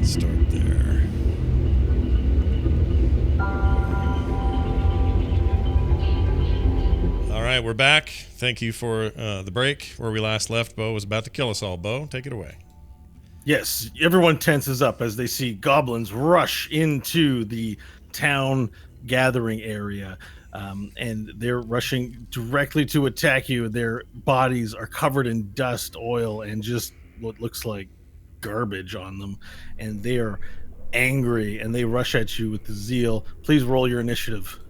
Start there. All right, we're back. Thank you for the break. Where we last left, Bo was about to kill us all. Bo, take it away. Yes, everyone tenses up as they see goblins rush into the town gathering area. And they're rushing directly to attack you. Their bodies are covered in dust, oil, and just what looks like garbage on them. And they are angry and they rush at you with the zeal. Please roll your initiative.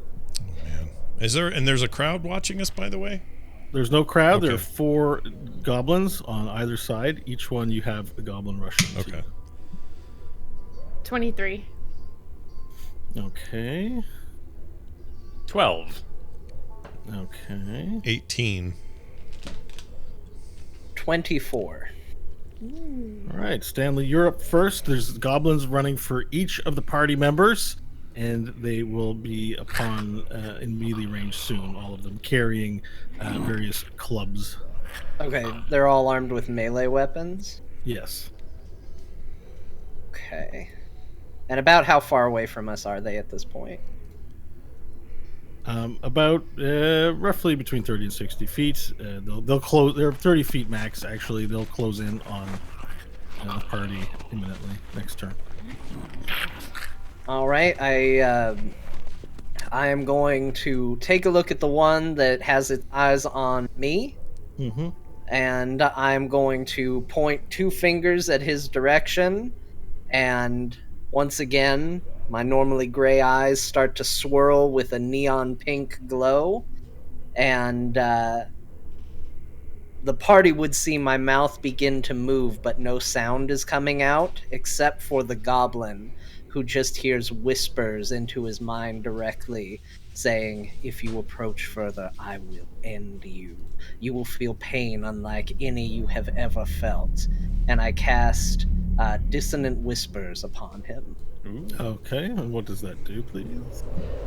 Oh, man. There's a crowd watching us, by the way? There's no crowd. Okay. There are 4 goblins on either side. Each one you have a goblin rushing to. Okay. 23. Okay. 12. Okay. 18. 24. All right, Stanley, you're up first. There's goblins running for each of the party members, and they will be upon in melee range soon. All of them carrying various clubs. Okay, they're all armed with melee weapons. Yes. Okay. And about how far away from us are they at this point? About roughly between 30 and 60 feet. They'll close. They're 30 feet max. Actually, they'll close in on the party imminently next turn. All right, I am going to take a look at the one that has its eyes on me, Mm-hmm. and I'm going to point 2 fingers at his direction, and once again, my normally gray eyes start to swirl with a neon pink glow, and the party would see my mouth begin to move, but no sound is coming out, except for the goblin, who just hears whispers into his mind directly, saying, "If you approach further, I will end you. You will feel pain unlike any you have ever felt." And I cast Dissonant Whispers upon him. Okay, and what does that do, please?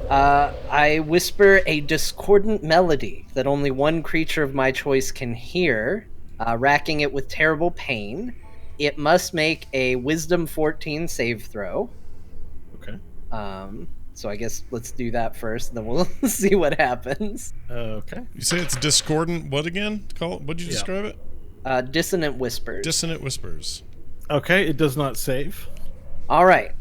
I whisper a discordant melody that only one creature of my choice can hear, racking it with terrible pain. It must make a Wisdom 14 save throw. Okay. So I guess let's do that first, then we'll see what happens. Okay. You say it's discordant. What again? What'd you describe it? Dissonant Whispers. Dissonant whispers. Okay, it does not save. All right.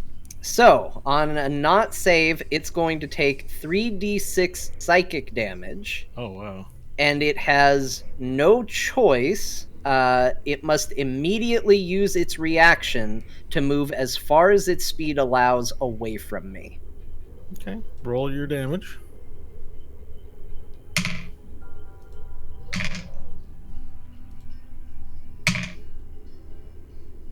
So, on a not save, it's going to take 3d6 psychic damage, Oh, wow. and it has no choice. It must immediately use its reaction to move as far as its speed allows away from me. Okay, roll your damage.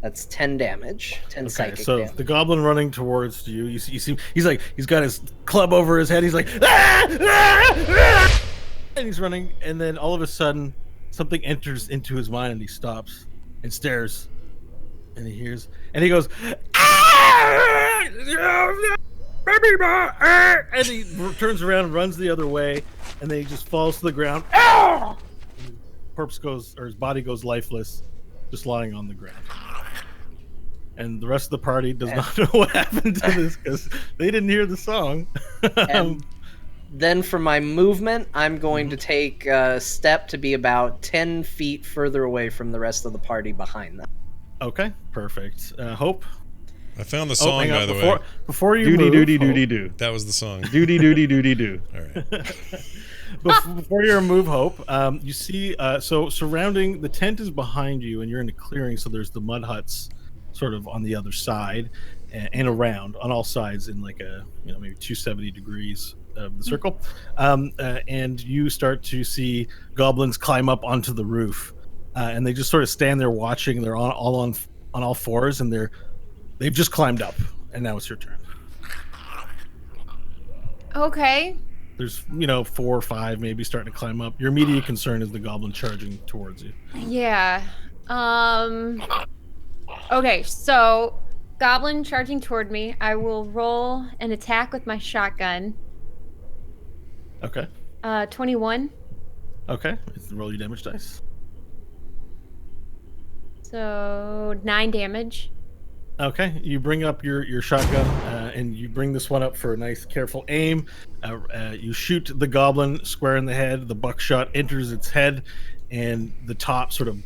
That's 10 damage. 10 Okay, psychic so damage. the goblin running towards you, you see, he's got his club over his head. He's like, "Ah! Ah! Ah!" And he's running, and then all of a sudden, something enters into his mind, and he stops and stares, and he hears, and he goes, "Ah! And he turns around and runs the other way, and then he just falls to the ground. Ah! His corpse goes, or his body goes lifeless, just lying on the ground. And the rest of the party does not know what happened to this because they didn't hear the song. And then for my movement, I'm going to take a step to be about 10 feet further away from the rest of the party behind them. Okay, perfect. Hope. I found the song, hang on, by the way. Before you Doody move, doody Hope, doody doo. That was the song. Doody doody doody doo. All right. before your move, Hope, you see, so surrounding the tent is behind you, and you're in a clearing. So there's the mud huts, sort of on the other side, and around on all sides in like a maybe 270 degrees of the circle. And you start to see goblins climb up onto the roof, and they just sort of stand there watching. They're on all fours, and they've just climbed up, and now it's your turn. Okay. There's 4 or 5 maybe starting to climb up. Your immediate concern is the goblin charging towards you. Yeah. Okay, so goblin charging toward me. I will roll an attack with my shotgun. Okay. 21. Okay. Roll your damage dice. So 9 damage. Okay, you bring up your shotgun, and you bring this one up for a nice, careful aim. You shoot the goblin square in the head. The buckshot enters its head, and the top sort of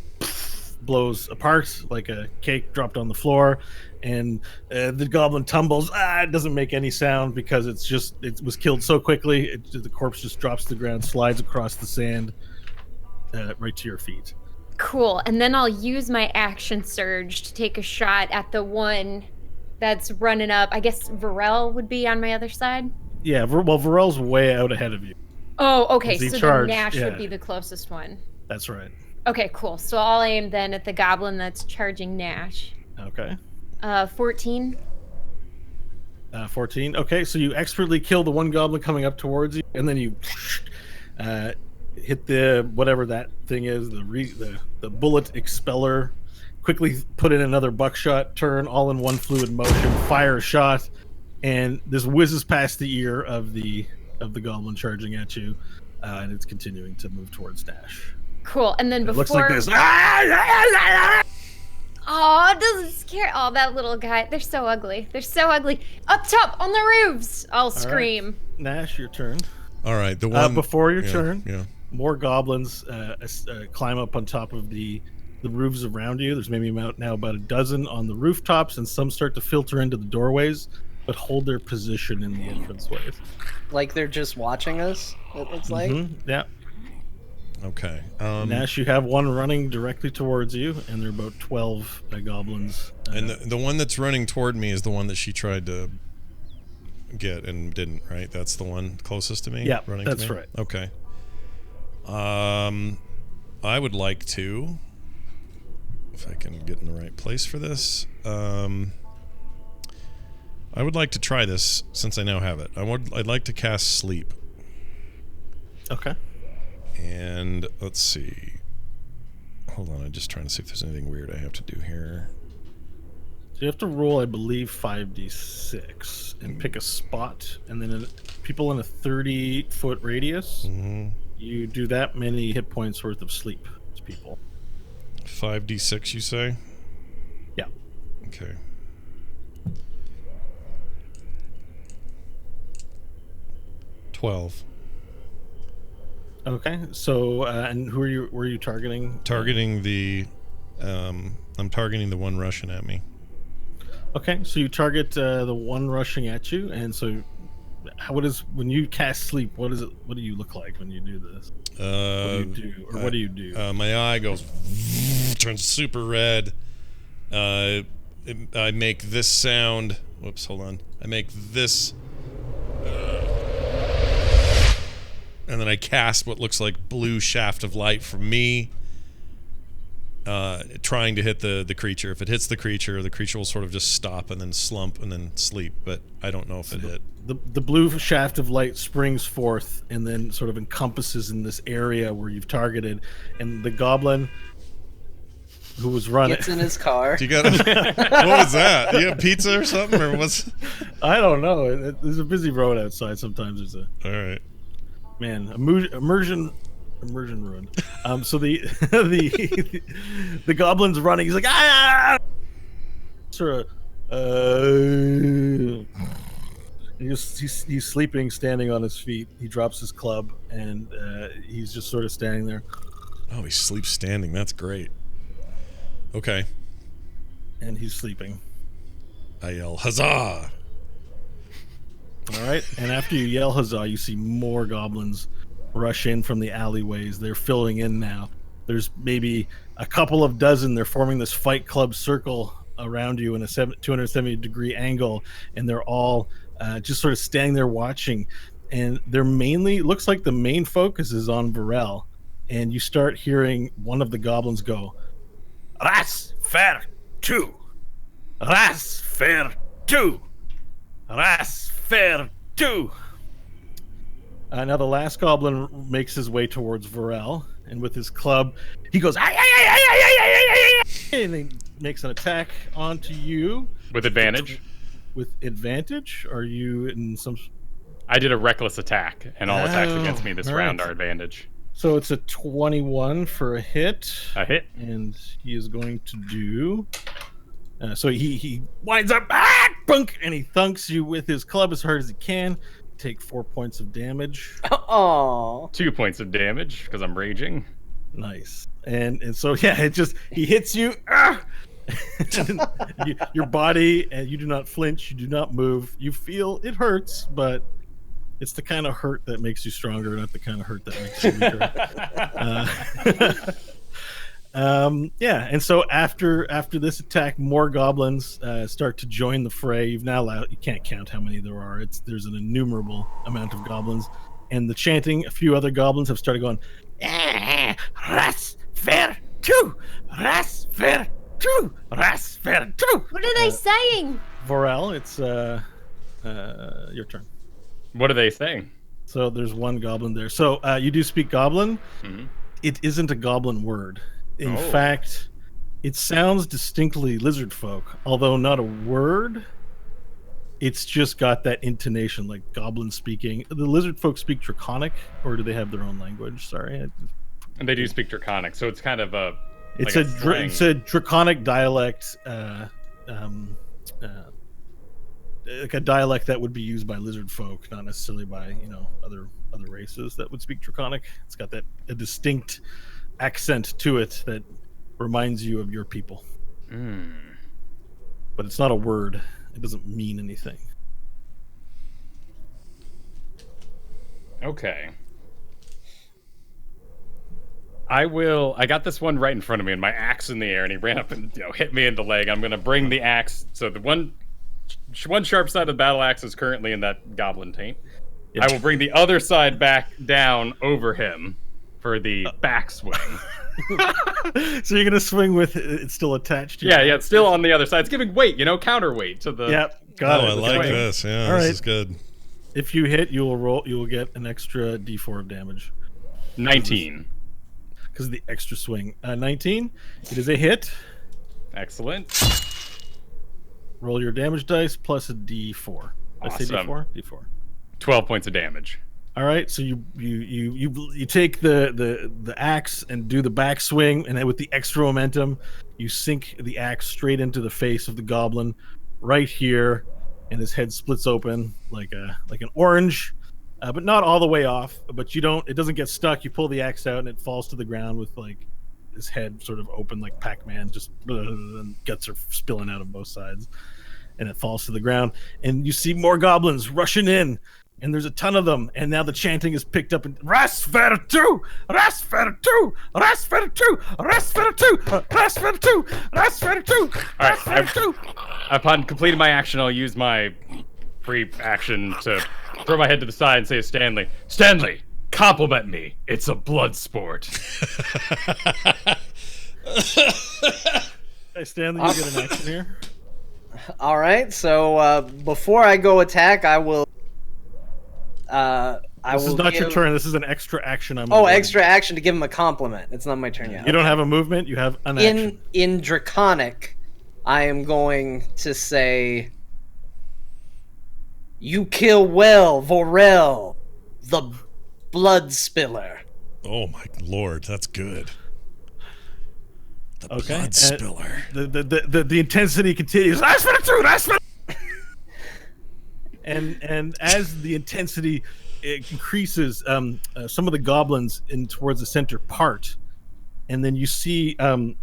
blows apart like a cake dropped on the floor. And the goblin tumbles. It doesn't make any sound because it was killed so quickly. The corpse just drops to the ground, slides across the sand, right to your feet. Cool. And then I'll use my action surge to take a shot at the one that's running up. I guess Varel would be on my other side. Yeah, Varel's way out ahead of you. Oh, okay. As he So charged, then Nash yeah. would be the closest one. That's right. Okay, cool. So I'll aim then at the goblin that's charging Nash. Okay. 14. 14. Okay, so you expertly kill the one goblin coming up towards you, and then you hit the whatever that thing is, the bullet expeller. Quickly put in another buckshot turn, all in one fluid motion. Fire a shot, and this whizzes past the ear of the goblin charging at you, and it's continuing to move towards Nash. Cool. And then It before. looks like this. Oh, it doesn't scare. Oh, that little guy. They're so ugly. They're so ugly. Up top on the roofs. I'll scream. Nash, your turn. All right, the one Before your yeah, turn, Yeah. more goblins climb up on top of the roofs around you. There's maybe now about a dozen on the rooftops, and some start to filter into the doorways, but hold their position in the entranceways. Like they're just watching us. It looks like. Yeah. Okay. Nash, you have one running directly towards you, and there are about 12 goblins. And the one that's running toward me is the one that she tried to get and didn't, right? That's the one closest to me? Yeah, running that's to me? right. Okay. I would like to, if I can get in the right place for this, I would like to try this since I now have it. I'd like to cast Sleep. Okay. And let's see. Hold on, I'm just trying to see if there's anything weird I have to do here. So you have to roll, I believe, 5d6 and pick a spot, and then people in a 30-foot radius, you do that many hit points worth of sleep to people. 5d6, you say? Yeah. Okay. $12. Okay. So, and who were you targeting? Targeting the, I'm targeting the one rushing at me. Okay, so you target the one rushing at you, and so when you cast sleep, what do you look like when you do this? What do you do? My eye goes, turns super red. I make this sound. Whoops, hold on. I make this, and then I cast what looks like blue shaft of light from me, trying to hit the creature. If it hits the creature will sort of just stop and then slump and then sleep, but I don't know if it hit. The blue shaft of light springs forth and then sort of encompasses in this area where you've targeted, and the goblin who was running Gets in his car. Do you got what was that? You have pizza or something, or what's? I don't know. There's a busy road outside. Sometimes there's a All right. immersion ruined. So the the goblin's running. He's like, sort of he's sleeping, standing on his feet. He drops his club, and he's just sort of standing there. Oh, he sleeps standing. That's great. Okay. And he's sleeping. I yell, huzzah! All right. And after you yell huzzah, you see more goblins rush in from the alleyways. They're filling in now. There's maybe a couple of dozen. They're forming this Fight Club circle around you in a 270-degree angle, and they're all just sort of standing there watching. And they're looks like the main focus is on Varel. And you start hearing one of the goblins go, "Ras fair 2. Ras fair 2. Ras fair 2." Now the last goblin makes his way towards Varel, and with his club, he goes, "Ay, ay, ay, ay, ay, ay, ay, ay, ay," and he makes an attack onto you. With advantage? With advantage? Are you in some... I did a reckless attack, and all attacks against me this all round right. are advantage. So it's a 21 for a hit. A hit? And he is going to do So he winds up, bunk, and he thunks you with his club as hard as he can. Take 4 points of damage. Oh. 2 points of damage because I'm raging. Nice. And so yeah, he hits you. Your body, and you do not flinch. You do not move. You feel it hurts, but it's the kind of hurt that makes you stronger, not the kind of hurt that makes you weaker. Yeah, and so after this attack, more goblins start to join the fray. You can't count how many there are. There's an innumerable amount of goblins, and the chanting. A few other goblins have started going, "Ras fair two, ras fair two, ras fair two." What are they saying? Vorel, it's your turn. What are they saying? So there's one goblin there. So you do speak goblin. Mhm. It isn't a goblin word. In Oh. fact, it sounds distinctly lizard folk, although not a word. It's just got that intonation, like goblin speaking. The lizard folk speak Draconic, or do they have their own language? Sorry, And they do speak Draconic, so it's kind of a. it's like it's a Draconic dialect, like a dialect that would be used by lizard folk, not necessarily by other races that would speak Draconic. It's got a distinct accent to it that reminds you of your people, but it's not a word. It doesn't mean anything. Okay. I got this one right in front of me and my axe in the air, and he ran up and hit me in the leg. I'm going to bring the axe. So the one sharp side of the battle axe is currently in that goblin taint. Yeah. I will bring the other side back down over him for the backswing. So you're gonna swing with it's still attached to you? Yeah, it's still on the other side. It's giving weight, counterweight to the. Yep, got it. I like Okay. this. Yeah, All this right. is good. If you hit, you will get an extra d4 of damage 19. because of the extra swing. 19. It is a hit. Excellent. Roll your damage dice plus a d4. I say Awesome. d4. D4. 12 points of damage. All right, so you take the axe and do the backswing, and then with the extra momentum, you sink the axe straight into the face of the goblin, right here, and his head splits open like an orange, but not all the way off. But it doesn't get stuck. You pull the axe out, and it falls to the ground with like his head sort of open like Pac-Man, just and guts are spilling out of both sides, and it falls to the ground. And you see more goblins rushing in. And there's a ton of them, and now the chanting is picked up. And Rasfertu, Rasfertu, Rasfertu, Rasfertu, Rasfertu, Rasfertu, All right, Rasfertu. Upon completing my action, I'll use my free action to throw my head to the side and say to Stanley, "Stanley, compliment me. It's a blood sport." Hey, Stanley, you get an action here. All right. So before I go attack, I will. This is not your turn. This is an extra action. Extra action to give him a compliment. It's not my turn yet. You don't have a movement. You have an action. In Draconic, I am going to say, "You kill well, Vorel, the blood spiller." Oh my lord, that's good. The Okay, blood spiller. The intensity continues. Rasfertu. And as the intensity increases, some of the goblins in towards the center part, and then you see a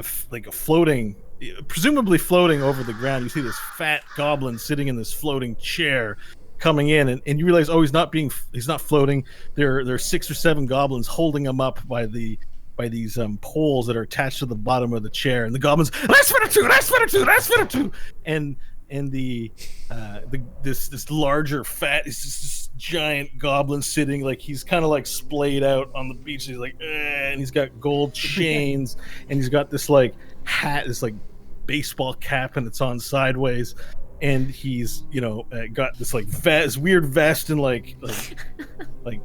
floating, presumably floating over the ground. You see this fat goblin sitting in this floating chair, coming in, and you realize, he's not floating. There are 6 or 7 goblins holding him up by these poles that are attached to the bottom of the chair, and the goblins, Rasfertu, and this larger fat is this giant goblin sitting like he's kind of like splayed out on the beach. He's like, and he's got gold chains, and he's got this like hat, this like baseball cap, and it's on sideways, and he's got this like weird vest and like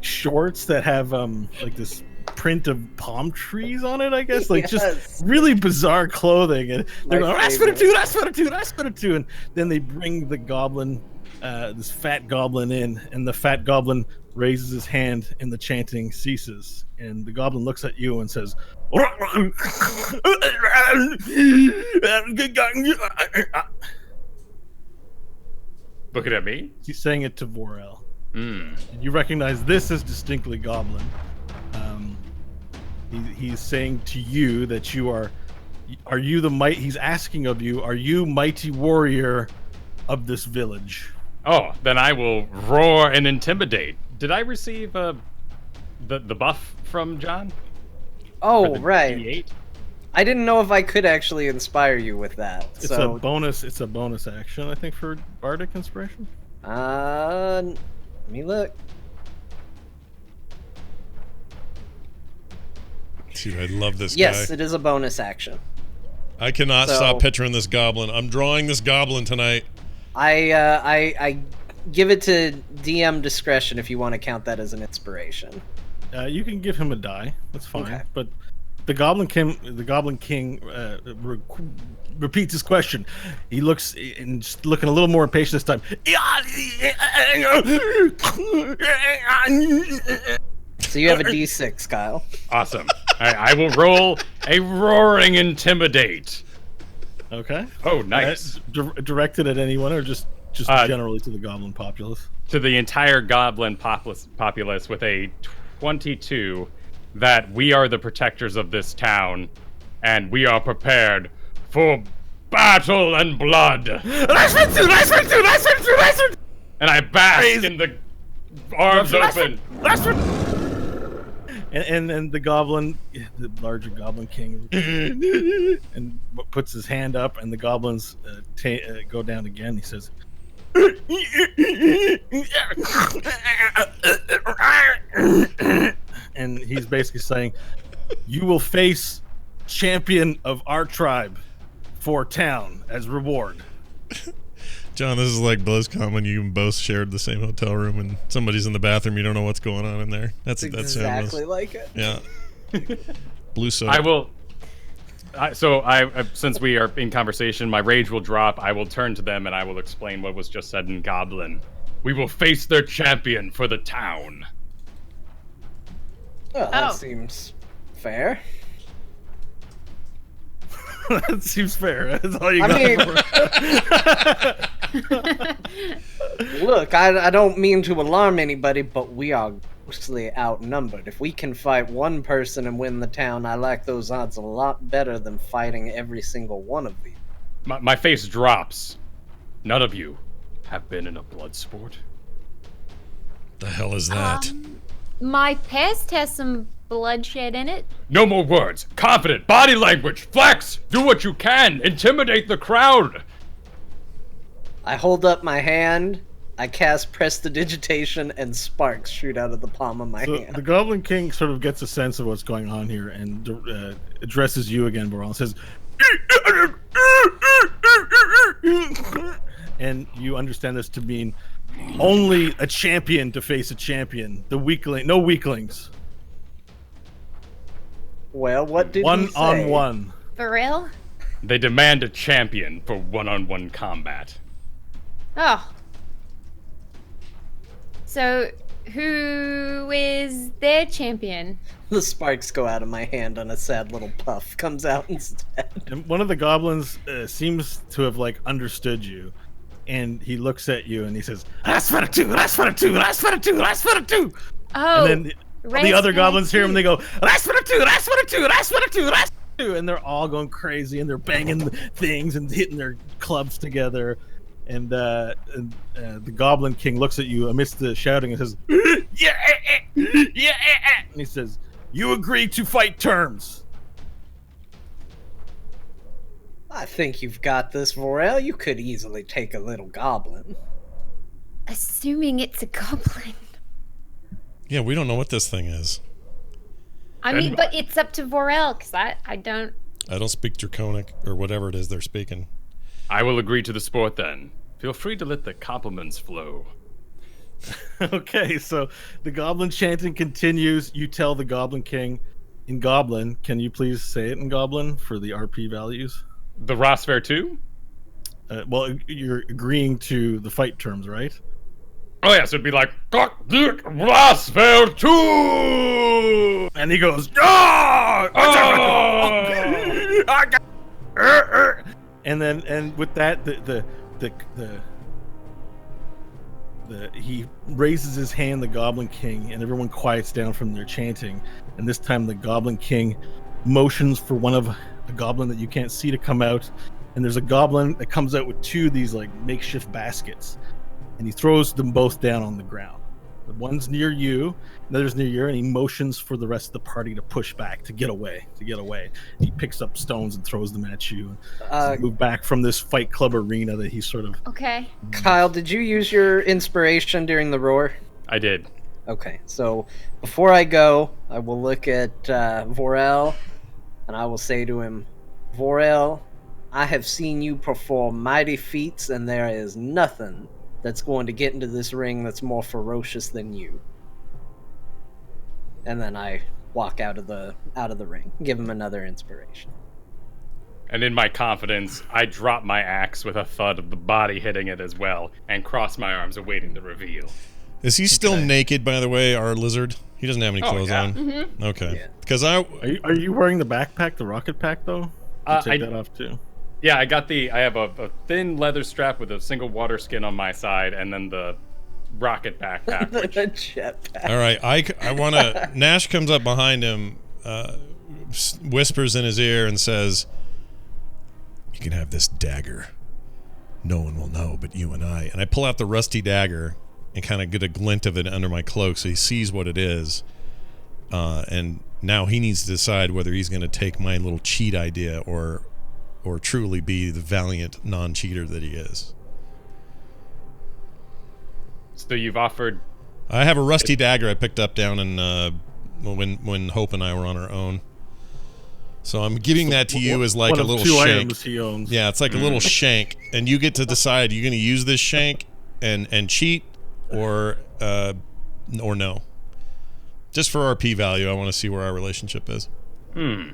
shorts that have like this print of palm trees on it, I guess. Like Yes. just really bizarre clothing. And they're My going, favorite. Rasputin. And then they bring the goblin, this fat goblin in, and the fat goblin raises his hand and the chanting ceases. And the goblin looks at you and says, Looking at me? he's saying it to Vorel. Hmm. You recognize this as distinctly goblin. He's saying to you that you are you the might? He's asking of you, are you mighty warrior of this village? Oh, then I will roar and intimidate. Did I receive the buff from John? Oh, For the right. D8? I didn't know if I could actually inspire you with that. It's So, a bonus. It's a bonus action, I think, for bardic inspiration. let me look. Dude, I love this Yes, guy. it is a bonus action. I cannot So- stop picturing this goblin. I'm drawing this goblin tonight. I give it to DM discretion if you want to count that as an inspiration. You can give him a die. That's fine. Okay. But the Goblin King repeats his question. He looks and just looking a little more impatient this time. So you have a D6, Kyle. Awesome. I will roll a roaring intimidate. Okay. Oh, nice. Directed at anyone or just Uh, generally to the Goblin populace? To the entire goblin populace with a 22 that we are the protectors of this town and we are prepared for battle and blood. And I bask in the arms open. And the goblin, the larger Goblin King, and puts his hand up, and the goblins go down again. He says, and he's basically saying, "You will face champion of our tribe for town as reward." John, this is like BlizzCon when you both shared the same hotel room and somebody's in the bathroom. You don't know what's going on in there. That's It's that's exactly like it. Yeah. Blue soda. I will. Since we are in conversation, my rage will drop. I will turn to them and I will explain what was just said in Goblin. We will face their champion for the town. Well, that Oh. seems fair. That seems fair. That's all you I got. Look, I don't mean to alarm anybody, but we are grossly outnumbered. If we can fight one person and win the town, I like those odds a lot better than fighting every single one of these. My face drops. None of you have been in a blood sport. the hell is that? My past has some bloodshed in it. No more words. Confident. Body language. Flex. Do what you can. Intimidate the crowd. I hold up my hand, I cast Prestidigitation, and sparks shoot out of the palm of my So hand. the Goblin King sort of gets a sense of what's going on here and addresses you again, Boral, and says, and you understand this to mean only a champion to face a champion. The weakling, no weaklings. Well, what did One he say? on one. For real? They demand a champion for one-on-one combat. Oh. So, who is their champion? The sparks go out of my hand and a sad little puff comes out instead. And one of the goblins seems to have like understood you, and he looks at you and he says, "That's for the two. That's for the two. That's for the two. That's for the two." Oh, And then the other goblins hear him and they go, "That's for the two. That's for the two. That's for the two. That's for the two." And they're all going crazy and they're banging things and hitting their clubs together. And the Goblin King looks at you amidst the shouting and says, "Yeah, yeah." And he says, "You agree to fight terms." I think you've got this, Vorel. You could easily take a little goblin. assuming it's a goblin. Yeah, we don't know what this thing is. I mean, but it's up to Vorel, because I don't... I don't speak Draconic or whatever it is they're speaking. I will agree to the sport then. Feel free to let the compliments flow. Okay, so the goblin chanting continues. You tell the Goblin King in Goblin. Can you please say it in Goblin for the RP values? The Rosfair 2? Well, you're agreeing to the fight terms, right? Oh, yes, it'd be like, Rosfair 2! And he goes, "Ah!" And then, and with that, he raises his hand, the Goblin King, and everyone quiets down from their chanting. And this time, the Goblin King motions for one of a goblin that you can't see to come out. And there's a goblin that comes out with two of these like makeshift baskets, and he throws them both down on the ground. The one's near you, the other's near you, and he motions for the rest of the party to push back, to get away. He picks up stones and throws them at you. Move back from this Fight Club arena that he's sort of... Okay. Kyle, did you use your inspiration during the roar? I did. Okay, so before I go, I will look at Vorel, and I will say to him, Vorel, I have seen you perform mighty feats, and there is nothing that's going to get into this ring that's more ferocious than you. And then I walk out of the ring, give him another inspiration. And in my confidence, I drop my axe with a thud of the body hitting it as well, and cross my arms awaiting the reveal. Is he still naked, by the way, our lizard? He doesn't have any clothes on. Mm-hmm. Okay. Yeah. Because Are you wearing the backpack, the rocket pack, though? Take that off, too. Yeah, I have a thin leather strap with a single water skin on my side, and then the rocket backpack. The Which, jetpack. All right, I want to... Nash comes up behind him, whispers in his ear, and says, "You can have this dagger. No one will know but you and I." And I pull out the rusty dagger and kind of get a glint of it under my cloak so he sees what it is. And now he needs to decide whether he's going to take my little cheat idea or truly be the valiant non-cheater that he is. so you've offered... I have a rusty dagger I picked up down in when Hope and I were on our own. So I'm giving that to you as like one a of little two shank. items he owns. Yeah, it's like a little shank, and you get to decide you're going to use this shank and cheat or no. Just for RP value, I want to see where our relationship is. It's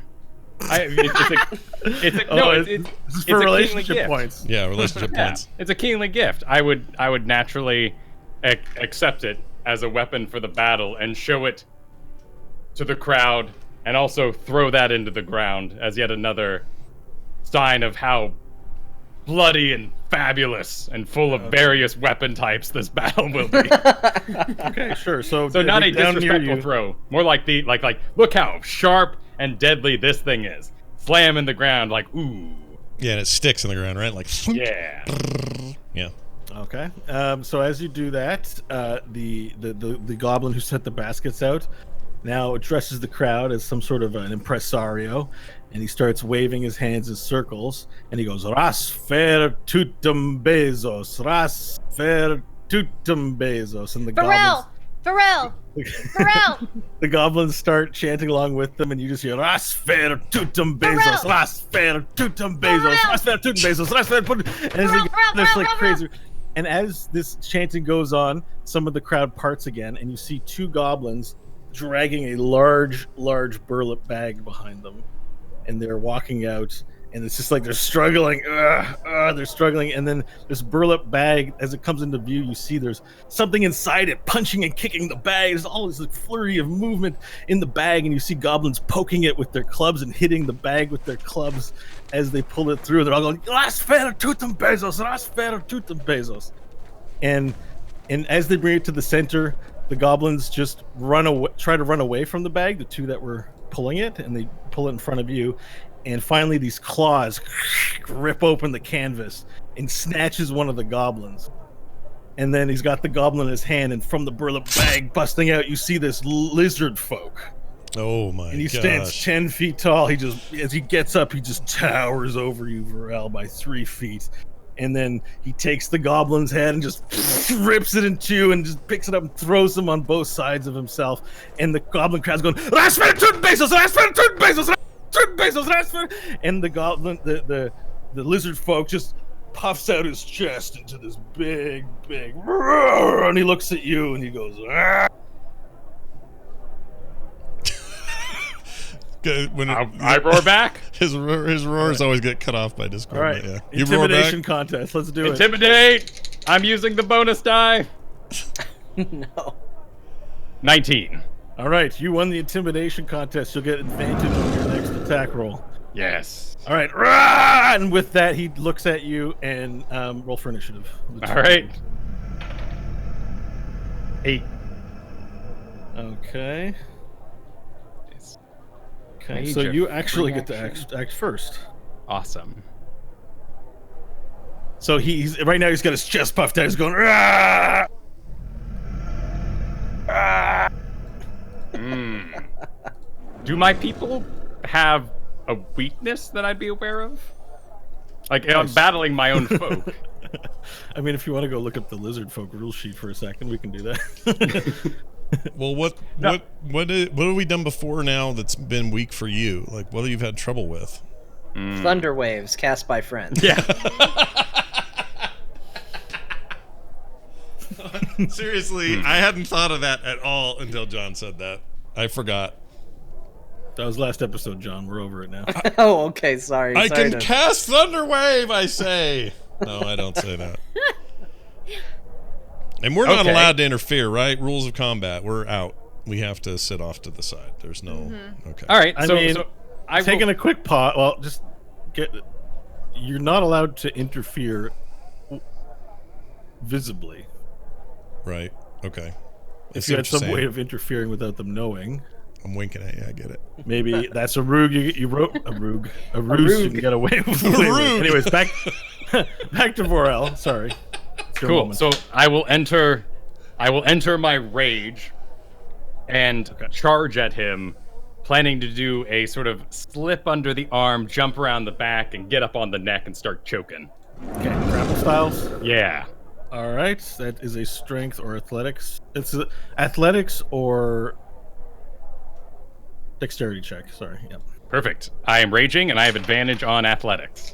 for a relationship kingly gift. points. Yeah, relationship Yeah, points. it's a kingly gift. I would naturally accept it as a weapon for the battle and show it to the crowd, and also throw that into the ground as yet another sign of how bloody and fabulous and full of various weapon types this battle will be. Okay, sure. So not a down near disrespectful you. throw, more like the like look how sharp and deadly this thing is. Slam in the ground like ooh. Yeah, and it sticks in the ground, right? Like, Yeah. yeah. Okay. So as you do that, the goblin who set the baskets out now addresses the crowd as some sort of an impresario, and he starts waving his hands in circles, and he goes, "Ras fer tutum bezos, ras fer tutum bezos," and the goblins, Pharrell! the goblins start chanting along with them, and you just hear "Ras fer tutum bezos, ras fer tutum bezos, ras fer tutum bezos, ras fer," and it's like crazy. And as this chanting goes on, some of the crowd parts again, and you see two goblins dragging a large burlap bag behind them, and they're walking out, and it's just like they're struggling. They're struggling, and then this burlap bag, as it comes into view, you see there's something inside it, punching and kicking the bag. There's all this flurry of movement in the bag, and you see goblins poking it with their clubs and hitting the bag with their clubs as they pull it through. They're all going, "Las fer tutum bezos, las fer tutum bezos," and as they bring it to the center, the goblins just try to run away from the bag, the two that were pulling it, and they pull it in front of you. And finally, these claws rip open the canvas and snatches one of the goblins. And then he's got the goblin in his hand, and from the burlap bag busting out, you see this lizard folk. Oh my god. And he stands 10 feet tall. As he gets up, he just towers over you, Varel, by 3 feet. And then he takes the goblin's head and just rips it in two and just picks it up and throws them on both sides of himself. And the goblin crowd's going, "Last for 2 pesos, last for 2 pesos, 2 pesos, last for..." And the goblin, the lizard folk just puffs out his chest into this big, and he looks at you and he goes, "Ah." When I roar back. his roars always get cut off by Discord. All right. but yeah. You roar back. Intimidation contest. Let's do it. Intimidate. I'm using the bonus die. No. 19. All right. You won the intimidation contest. You'll get advantage on your next attack roll. Yes. All right. Rah! And with that, he looks at you and roll for initiative. All right. 8. Okay. Okay. Mage So of you actually free get to action. act first. Awesome. So he's right now. He's got his chest puffed out. He's going. Rah! Do my people have a weakness that I'd be aware of? Like, I'm battling my own folk. I mean, if you want to go look up the lizard folk rule sheet for a second, we can do that. Well, what have we done before now that's been weak for you? Like, what have you had trouble with? Thunder waves cast by friends. Yeah. Seriously, I hadn't thought of that at all until John said that. I forgot. That was last episode, John. We're over it now. Oh, okay. Sorry. I sorry can to- cast Thunderwave, I say. No, I don't say that. And we're not Okay. allowed to interfere, right? Rules of combat. We're out. We have to sit off to the side. There's no. Okay. All right. I So, mean, so I Taking will, a quick pause. Well, just get. You're not allowed to interfere visibly. Right. Okay. I If see you what had you're some way saying. of interfering without them knowing, I'm winking at you. I get it. maybe that's a ruse. You wrote a ruse. A ruse. You ruse. can get away with. ruse. Anyways, back to Vorel. Sorry. It's your cool. moment. So I will enter my rage and charge at him, planning to do a sort of slip under the arm, jump around the back, and get up on the neck and start choking. Okay, grapple styles. Yeah. All right, that is a strength or athletics. It's athletics or dexterity check. Sorry. Yep. Perfect. I am raging, and I have advantage on athletics.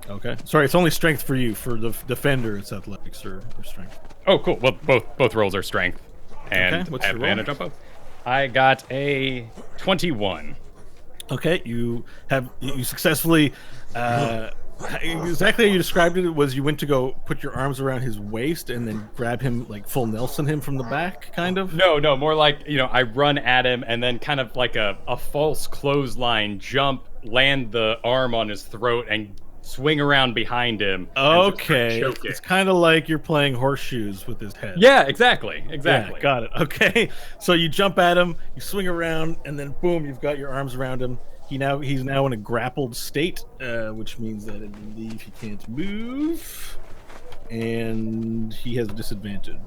Okay. Sorry, it's only strength for you. For the defender, it's athletics or strength. Oh, cool. Well, both rolls are strength, and Okay, what's I have your roll? advantage on both. I got a 21. Okay, you successfully. Exactly how you described it was you went to go put your arms around his waist and then grab him like full Nelson him from the back, kind of. No, more like, I run at him and then kind of like a false clothesline jump, land the arm on his throat, and swing around behind him. and just Okay, choke it. it's kind of like you're playing horseshoes with his head. Yeah, exactly. Yeah, got it. Okay, so you jump at him, you swing around, and then boom, you've got your arms around him. He's now in a grappled state, which means that I believe he can't move, and he has a disadvantage.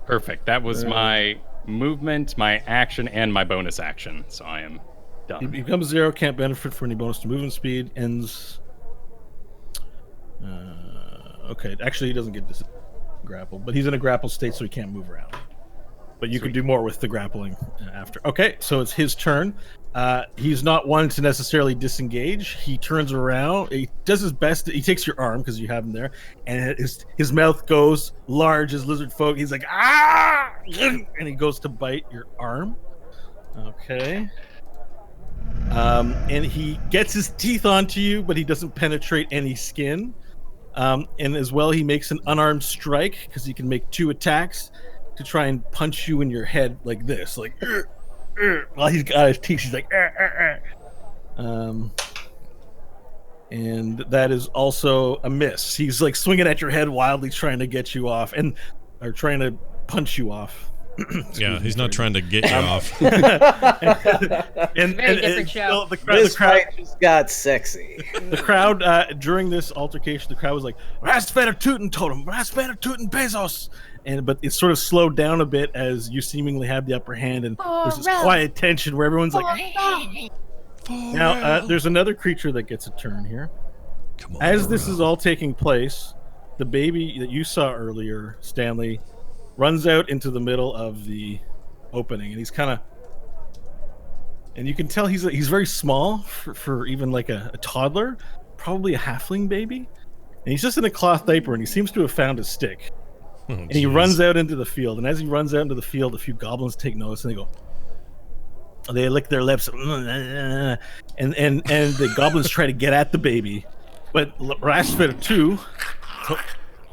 Perfect. That was my movement, my action, and my bonus action. So I am He done. becomes 0, can't benefit from any bonus to movement speed, ends. Okay, actually, he doesn't get grappled, but he's in a grappled state, so he can't move around. But you can do more with the grappling after. Okay, so it's his turn. He's not one to necessarily disengage. He turns around. He does his best. He takes your arm because you have him there, and his mouth goes large as lizard folk. He's like, ah! And he goes to bite your arm. Okay. And he gets his teeth onto you, but he doesn't penetrate any skin. And as well, he makes an unarmed strike because he can make 2 attacks to try and punch you in your head like this, like while he's got his teeth. He's like, and that is also a miss. He's like swinging at your head wildly, trying to get you off, or trying to punch you off. Yeah, he's not trying to get you off. And Very different show. The This crowd, fight just got sexy. the crowd during this altercation, the crowd was like, "Raspeter Tuten Totem, Raspeter Tuten Bezos," but it's sort of slowed down a bit as you seemingly have the upper hand, and there's this Rel. quiet tension where everyone's like, Oh, Now, there's another creature that gets a turn here. Come on, As this Pharrell. is all taking place, the baby that you saw earlier, Stanley, runs out into the middle of the opening, and he's kind of, and you can tell he's very small for even like a toddler, probably a halfling baby, and he's just in a cloth diaper, and he seems to have found a stick, Oh, and he jeez. runs out into the field, and as he runs out into the field, a few goblins take notice, and they go, They lick their lips, and the goblins try to get at the baby, but Rasfer too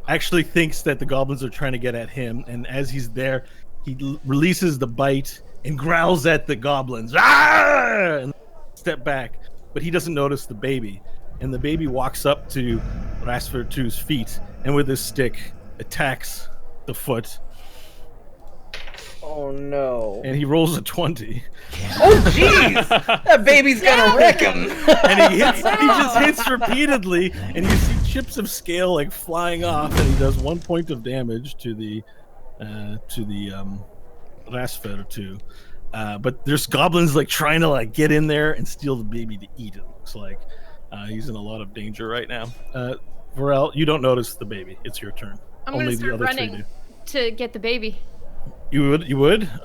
actually thinks that the goblins are trying to get at him, and as he's there, he releases the bite and growls at the goblins. Ah! And step back, but he doesn't notice the baby, and the baby walks up to Rasfer 2's feet, and with his stick attacks the foot. Oh no. And he rolls a 20. Oh jeez! That baby's gonna wreck him! And he just hits repeatedly, and you see chips of scale like flying off, and he does 1 point of damage to the Rasfer 2. But there's goblins like trying to like get in there and steal the baby to eat it. Looks like he's in a lot of danger right now. Varel, you don't notice the baby. It's your turn. I'm Only gonna the start other three running do. to get the baby. You would?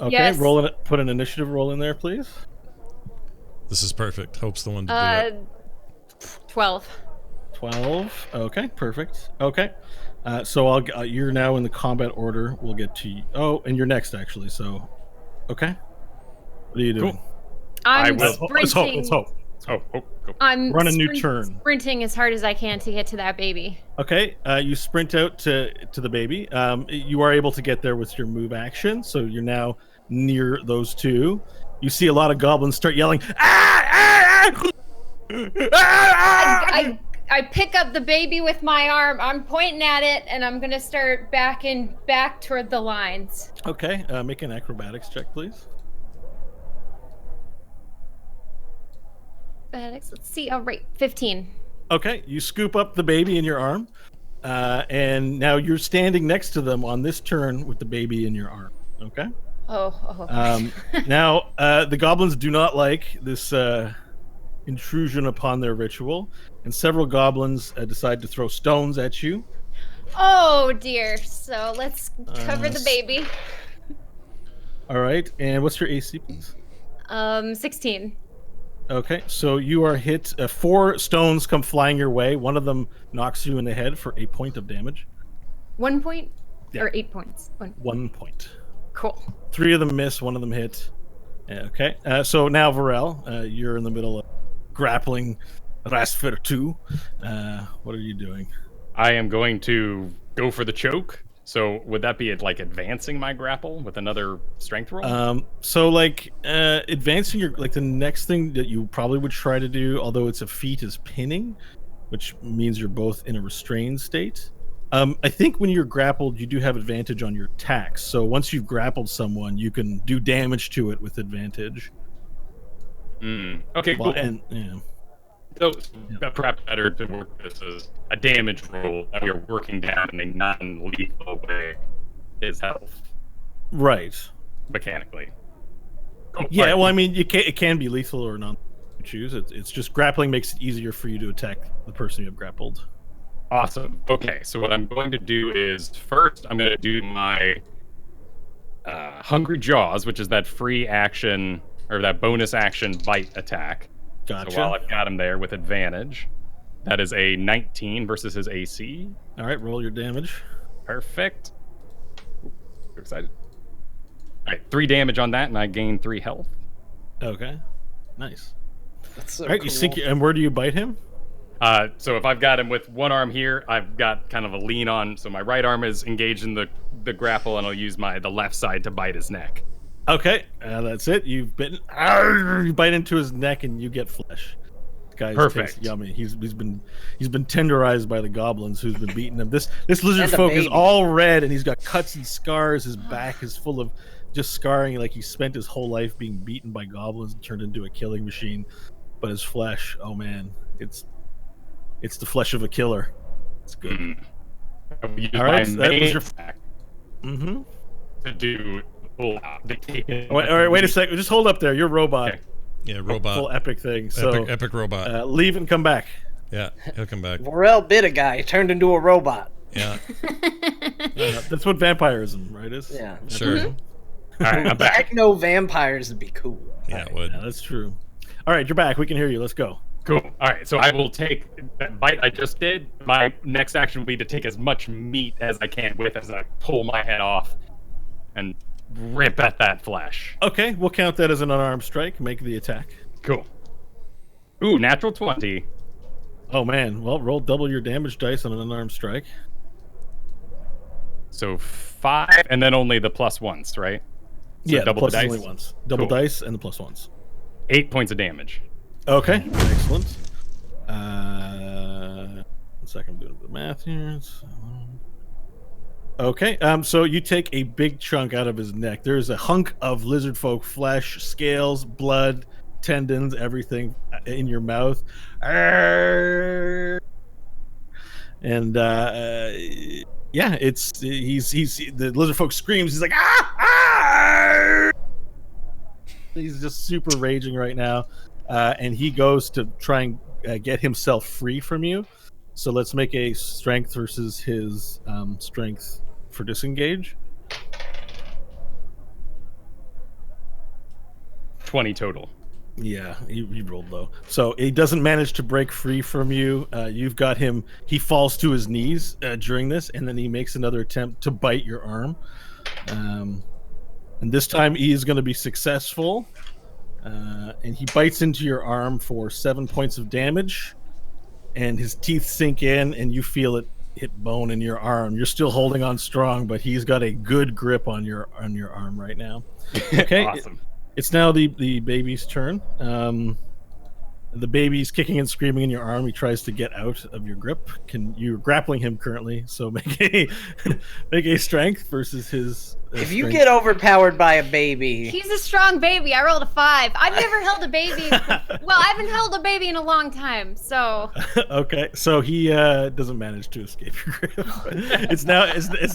Okay, Yes. roll it. Put an initiative roll in there, please. This is perfect. Hope's the one to do it. 12. 12. Okay, perfect. Okay, so you're now in the combat order. We'll get to you. Oh, and you're next actually. So, okay. What are you doing? Cool. I'm will- sprinting. Let's hope. Oh, go. I'm Run a new turn. Sprinting as hard as I can to get to that baby. Okay, you sprint out to the baby. You are able to get there with your move action, so you're now near those two. You see a lot of goblins start yelling, "Ah! Ah! Ah!" I pick up the baby with my arm. I'm pointing at it, and I'm gonna start backing back toward the lines. Okay, make an acrobatics check, please. Let's see. Oh, right, 15. Okay, you scoop up the baby in your arm, and now you're standing next to them on this turn with the baby in your arm. Okay. Oh. Now, the goblins do not like this intrusion upon their ritual, and several goblins decide to throw stones at you. Oh dear. So let's cover the baby. All right, and what's your AC, please? 16. Okay, so you are hit. 4 stones come flying your way. One of them knocks you in the head for 8 point of damage. 1 point? Yeah. Or 8 points? 1 point. Cool. 3 of them miss. 1 of them hit. Okay, so now Varel, you're in the middle of grappling Rasfer 2. What are you doing? I am going to go for the choke. So would that be like advancing my grapple with another strength roll? So like advancing your the next thing that you probably would try to do, although it's a feat, is pinning, which means you're both in a restrained state. I think when you're grappled, you do have advantage on your attacks. So once you've grappled someone, you can do damage to it with advantage. Okay, cool. And yeah. So perhaps better to work this as a damage roll that we are working down in a non-lethal way his health Right. mechanically. Yeah, Alright. well, I mean, it can be lethal or not. You choose. It's just grappling makes it easier for you to attack the person you have grappled. Awesome. Okay, so what I'm going to do is first I'm going to do my Hungry Jaws, which is that free action or that bonus action bite attack. Gotcha. So while I've got him there with advantage, that is a 19 versus his AC. All right, roll your damage. Perfect. Ooh, so excited. All right, 3 damage on that, and I gain 3 health. Okay, nice. That's so All right, cool. you sink. And where do you bite him? So if I've got him with one arm here, I've got kind of a lean on. So my right arm is engaged in the grapple, and I'll use the left side to bite his neck. Okay, that's it. You've bitten. You bite into his neck, and you get flesh. This guy Perfect. tastes yummy. He's been tenderized by the goblins who's been beating him. This lizard And the folk is baby. all red, and he's got cuts and scars. His back is full of just scarring, like he spent his whole life being beaten by goblins and turned into a killing machine. But his flesh, oh man, it's the flesh of a killer. It's good. I will use All right, my so that was main your- attack Mm-hmm. to do pull out the kick. All right, wait a second. Just hold up there. You're robot. Okay. Yeah, robot. Full epic thing. So Epic robot. leave and come back. Yeah, he'll come back. Varel bit a guy, turned into a robot. Yeah, That's what vampirism, right? Is Yeah. sure. All right, I'm back. Techno vampires would be cool. Yeah, it would. Yeah, that's true. All right, you're back. We can hear you. Let's go. Cool. All right, so I will take that bite I just did. My next action will be to take as much meat as I can with as I pull my head off and rip at that flesh. Okay, we'll count that as an unarmed strike. Make the attack. Cool. Ooh, natural 20. Oh man, well, roll double your damage dice on an unarmed strike. So 5, and then only the plus ones, right? So Yeah, double plus the dice. only once. Double Cool. dice and the plus ones. 8 points of damage. Okay, excellent. 1 second, I'm doing a bit of math here. Okay, so you take a big chunk out of his neck. There's a hunk of lizard folk flesh, scales, blood, tendons, everything in your mouth. And yeah, he's the lizard folk screams. He's like ah! He's just super raging right now, and he goes to try and get himself free from you. So let's make a strength versus his strength for disengage. 20 total. Yeah, he rolled low. So he doesn't manage to break free from you. You've got him. He falls to his knees during this, and then he makes another attempt to bite your arm. And this time he is going to be successful. And he bites into your arm for 7 points of damage. And his teeth sink in, and you feel it hit bone in your arm. You're still holding on strong, but he's got a good grip on your arm right now. Okay. Awesome. It's now the baby's turn. The baby's kicking and screaming in your arm. He tries to get out of your grip. You're grappling him currently, so make a strength versus his. If you strength. get overpowered by a baby, He's a strong baby. I rolled a 5. I've never held a baby. Well, I haven't held a baby in a long time, so. Okay, so he doesn't manage to escape your grip. it's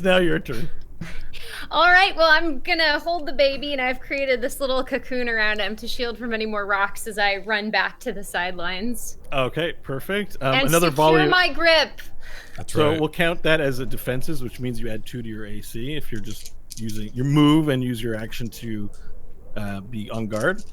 now your turn. All right, well, I'm gonna hold the baby, and I've created this little cocoon around him to shield from any more rocks as I run back to the sidelines. Okay, perfect. And Another secure volley. my grip. That's So right. we'll count that as a defenses, which means you add 2 to your AC if you're just using your move and use your action to be on guard.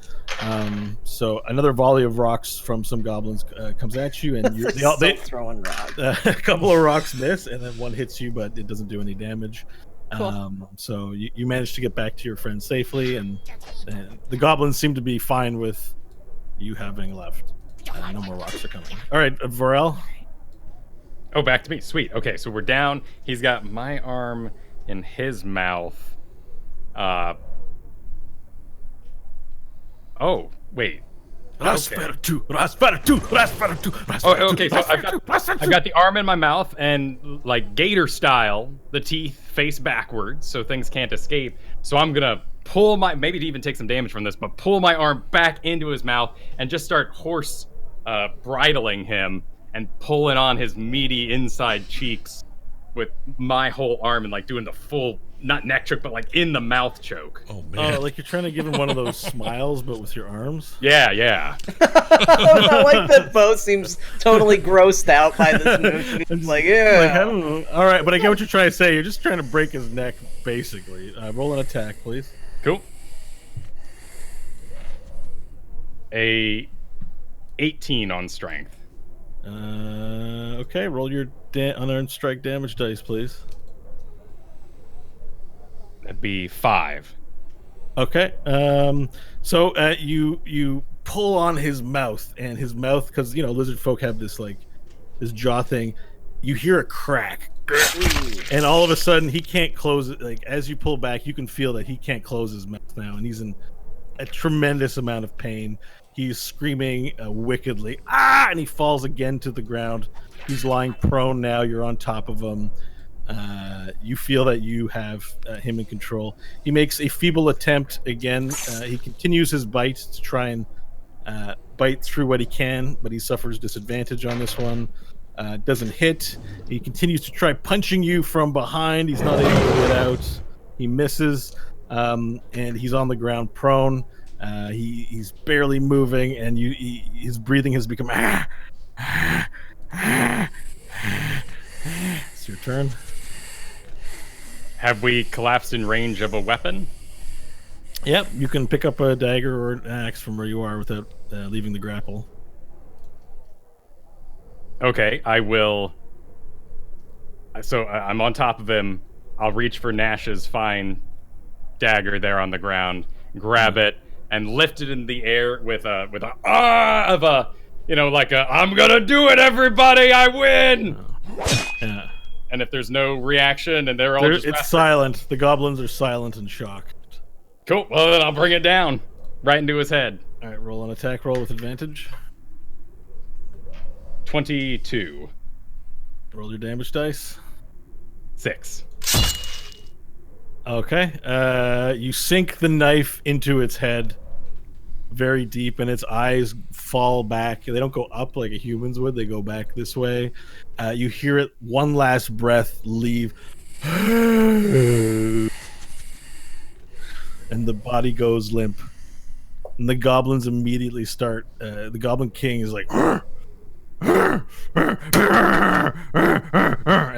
So another volley of rocks from some goblins comes at you, and they're throwing rocks. a couple of rocks miss, and then one hits you, but it doesn't do any damage. Cool. So you managed to get back to your friend safely, and the goblins seem to be fine with you having left. No more rocks are coming. All right, Varel. Oh, back to me. Sweet. Okay, so we're down. He's got my arm in his mouth. Oh, wait. Rasparatu. Oh, okay. So I've got the arm in my mouth, and like gator style, the teeth face backwards, so things can't escape. So I'm gonna pull maybe to even take some damage from this, but pull my arm back into his mouth and just start horse bridling him and pulling on his meaty inside cheeks with my whole arm and like doing the full, not neck choke, but like in the mouth choke. Oh man. Oh, like you're trying to give him one of those smiles, but with your arms. Yeah, yeah. I like that Bo seems totally grossed out by this movie. It's like, yeah. Like, I don't know. All right, but I get what you're trying to say. You're just trying to break his neck, basically. Roll an attack, please. Cool. A 18 on strength. Okay, roll your unearned strike damage dice, please. That'd be 5. Okay. So you pull on his mouth, and his mouth, because lizard folk have this jaw thing. You hear a crack, and all of a sudden he can't close it. Like as you pull back, you can feel that he can't close his mouth now, and he's in a tremendous amount of pain. He's screaming wickedly, and he falls again to the ground. He's lying prone now. You're on top of him. You feel that you have him in control. He makes a feeble attempt again. He continues his bite to try and bite through what he can, but he suffers disadvantage on this one. Doesn't hit. He continues to try punching you from behind. He's not able to get out. He misses, and he's on the ground prone. He's barely moving, and his breathing has become. It's your turn. Have we collapsed in range of a weapon? Yep, you can pick up a dagger or an axe from where you are without leaving the grapple. Okay, I will. So I'm on top of him. I'll reach for Nash's fine dagger there on the ground, grab it, and lift it in the air with a ah of a, you know, like a I'm gonna do it, everybody, I win. Yeah. And if there's no reaction and they're all just It's silent. The goblins are silent and shocked. cool. Well, then I'll bring it down right into his head. All right, roll an attack roll with advantage. 22. Roll your damage dice. 6. Okay. You sink the knife into its head very deep, and its eyes fall back. They don't go up like a human's would. They go back this way. You hear it one last breath leave. And the body goes limp. And the goblins immediately start. The Goblin King is like, and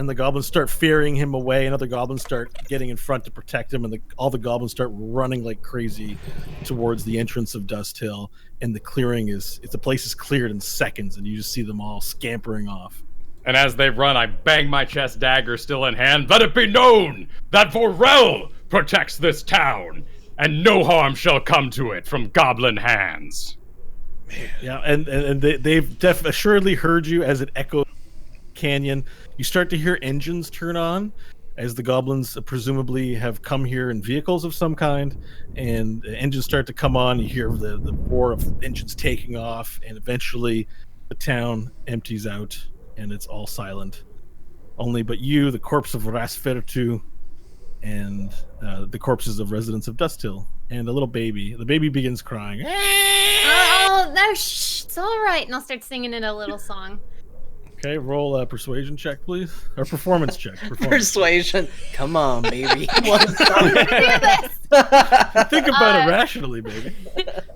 the goblins start ferrying him away, and other goblins start getting in front to protect him, and all the goblins start running like crazy towards the entrance of Dust Hill. And the place is cleared in seconds, and you just see them all scampering off. And as they run, I bang my chest dagger still in hand. Let it be known that Vorel protects this town, and no harm shall come to it from goblin hands. Yeah, and they've assuredly heard you as it echoes canyon. You start to hear engines turn on as the goblins presumably have come here in vehicles of some kind, and the engines start to come on. You hear the roar of engines taking off, and eventually the town empties out, and it's all silent. Only but you, the corpse of Rasfertu, and the corpses of residents of Dust Hill, and a little baby. The baby begins crying. Oh, no, shh, it's all right. And I'll start singing in a little song. Okay, roll a persuasion check, please. Or performance check. Persuasion. Come on, baby. I'm gonna do this. Think about it rationally, baby.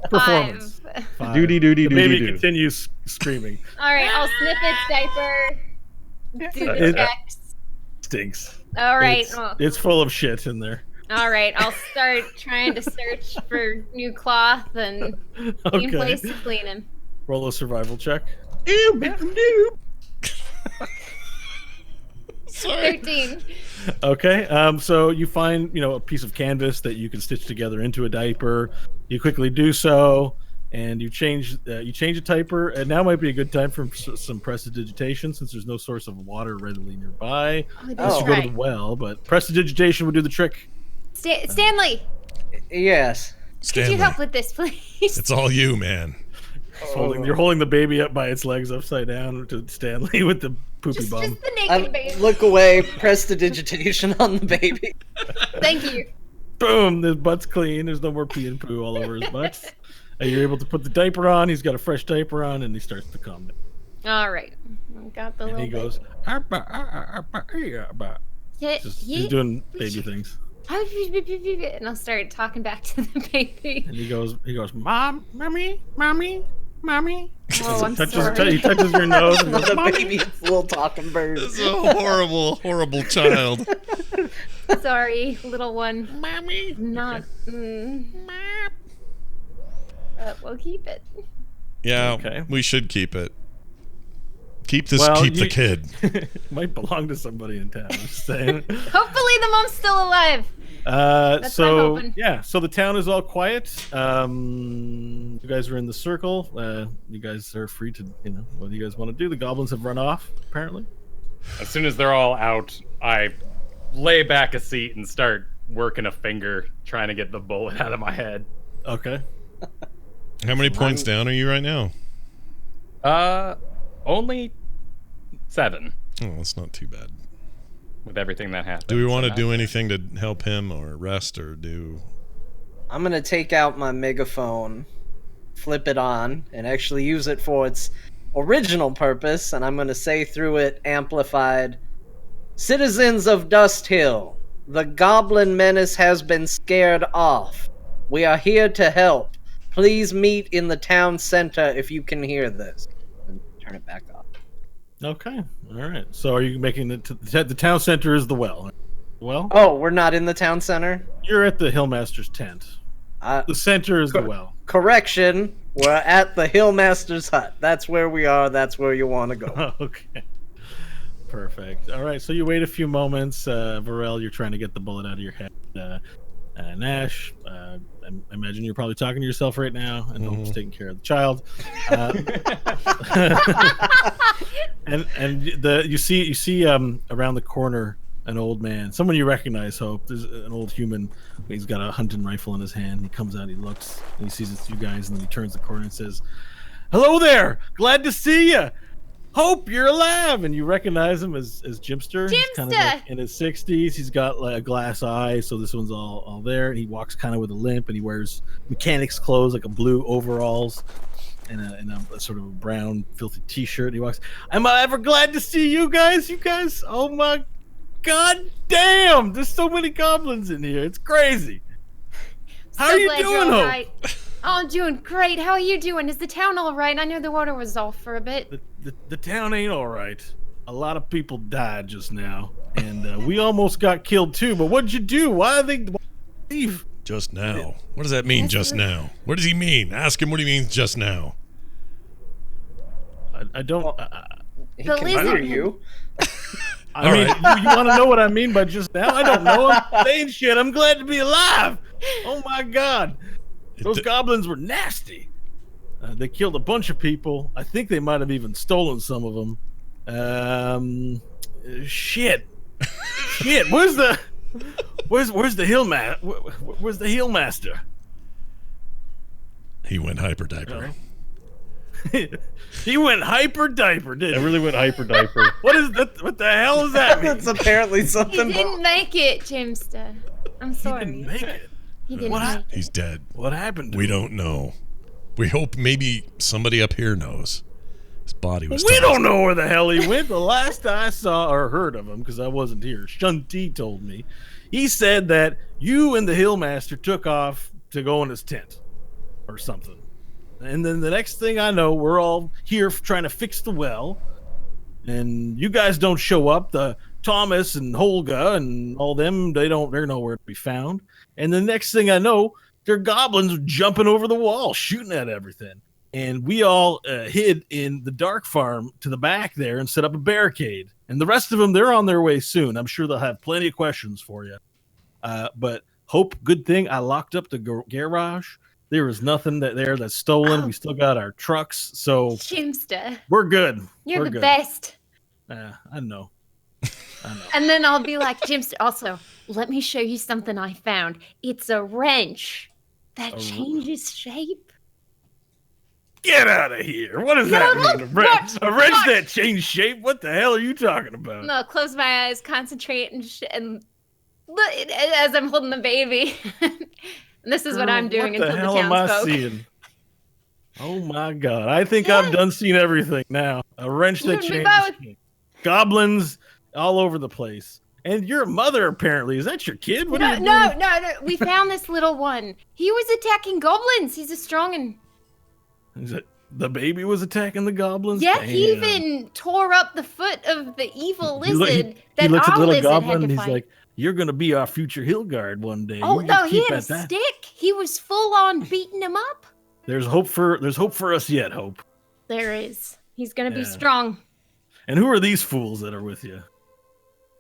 Performance. 5. Duty, The baby continues screaming. All right, I'll snip its diaper. Do the checks. Stinks. All right. It's full of shit in there. All right, I'll start trying to search for new cloth and clean place to clean him. Roll a survival check. Sorry. 13. Okay, so you find a piece of canvas that you can stitch together into a diaper. You quickly do so, and you change a diaper. And now might be a good time for some prestidigitation, since there's no source of water readily nearby. Unless you go to the well, but prestidigitation would do the trick. Stanley, Yes. Stanley, could you help with this, please? it's all you, man. You're holding the baby up by its legs upside down to Stanley with the poopy bomb. Just the naked baby. Look away. Prestidigitation on the baby. Thank you. Boom! His butt's clean. There's no more pee and poo all over his butt. And you're able to put the diaper on. He's got a fresh diaper on, and he starts to calm down. All right. Got the And little he goes, he's doing baby things. And I'll start talking back to the baby. And he goes, mommy. Oh, I'm He sorry. touches your nose and goes, The mommy. baby, it's a little talking bird. This is a horrible, horrible child. Sorry, little one. Mommy. Not. We'll keep it. Yeah, Okay. we should keep it. Keep the kid. Might belong to somebody in town. I'm just saying. Hopefully, the mom's still alive. That's what I'm hoping. So the town is all quiet. You guys are in the circle. You guys are free to, what do you guys want to do? The goblins have run off, apparently. As soon as they're all out, I lay back a seat and start working a finger, trying to get the bullet out of my head. Okay. How many points down are you right now? Only 7 Oh, that's not too bad. with everything that happened. Do we want to do anything to help him or rest or do... I'm going to take out my megaphone, flip it on, and actually use it for its original purpose. And I'm going to say through it, amplified, "Citizens of Dust Hill, the goblin menace has been scared off. We are here to help. Please meet in the town center if you can hear this." And turn it back off. Okay. All right. So are you making the town center is the well? Well, Oh, we're not in the town center? you're at the Hillmaster's tent. The center is the well. Correction, we're at the Hillmaster's hut. That's where we are. That's where you want to go. Okay. Perfect. All right. So you wait a few moments. Varel, you're trying to get the bullet out of your head. Nash, I imagine you're probably talking to yourself right now, and Hope's taking care of the child. You see around the corner an old man, someone you recognize. Hope, there's an old human. He's got a hunting rifle in his hand. He comes out, he looks, and he sees it's you guys, and then he turns the corner and says, "Hello there, glad to see you. Hope you're alive." And you recognize him as Jimster. He's kind of like in his 60s. He's got like a glass eye, so this one's all there. And he walks kind of with a limp, and he wears mechanic's clothes, like a blue overalls and a sort of a brown filthy t-shirt. And he walks, "Am I ever glad to see you guys? You guys, oh my god damn, there's so many goblins in here. It's crazy. How are you doing, Hope? Right. Oh, I'm doing great. How are you doing? Is the town all right? I know the water was off for a bit. The town ain't all right. A lot of people died just now, and we almost got killed too. But what'd you do? Why leave? Just now. What does that mean, just now? What does he mean? Ask him what he means just now. I don't. He can hear you. I mean, you want to know what I mean by just now? I don't know. I'm saying shit. I'm glad to be alive. Oh my god. Those goblins were nasty. They killed a bunch of people. I think they might have even stolen some of them. Shit. Where's the Where's the hill master? He went hyper diaper. He went hyper diaper, didn't he? I really went hyper diaper. What the hell is that mean? That's apparently something. He didn't make it, Jimster. I'm sorry. He didn't make it. He didn't make it. He's dead. What happened to We him? don't know. We hope maybe somebody up here knows. His body was We tossed. don't know where the hell he went. The last I saw or heard of him, because I wasn't here, Shunti told me. He said that you and the Hillmaster took off to go in his tent or something. And then the next thing I know, we're all here trying to fix the well. And you guys don't show up. The Thomas and Holga and all them, they're nowhere to be found. And the next thing I know, they're goblins jumping over the wall, shooting at everything. And we all hid in the dark farm to the back there and set up a barricade. And the rest of them, they're on their way soon. I'm sure they'll have plenty of questions for you. But Hope, good thing I locked up the garage. There was nothing there that's stolen. We still got our trucks, so Jimster, we're good. you're We're the good. best. I know. And then I'll be like, Jimster, also, let me show you something I found. It's a wrench that changes shape. Get out of here. What does that mean? A wrench that changed shape? What the hell are you talking about? No, close my eyes, concentrate, and look, as I'm holding the baby. And this is what I'm doing what until the hell the am I townsfolk. seeing? Oh my god. I think I've done seen everything now. A wrench that You and me changes both. shape. Goblins all over the place. And your mother, apparently. Is that your kid? What are you doing? No. We found this little one. He was attacking goblins. He's a strong and Is it the baby was attacking the goblins? yeah. He Damn. even tore up the foot of the evil He look- lizard he that looks at our the little lizard goblin had and to he's fight. like, "You're gonna be our future hill guard one day." Oh You no, just he keep had a at that. stick. He was full on beating him up. There's hope for us yet, Hope. There is. He's gonna be Yeah. strong. And who are these fools that are with you?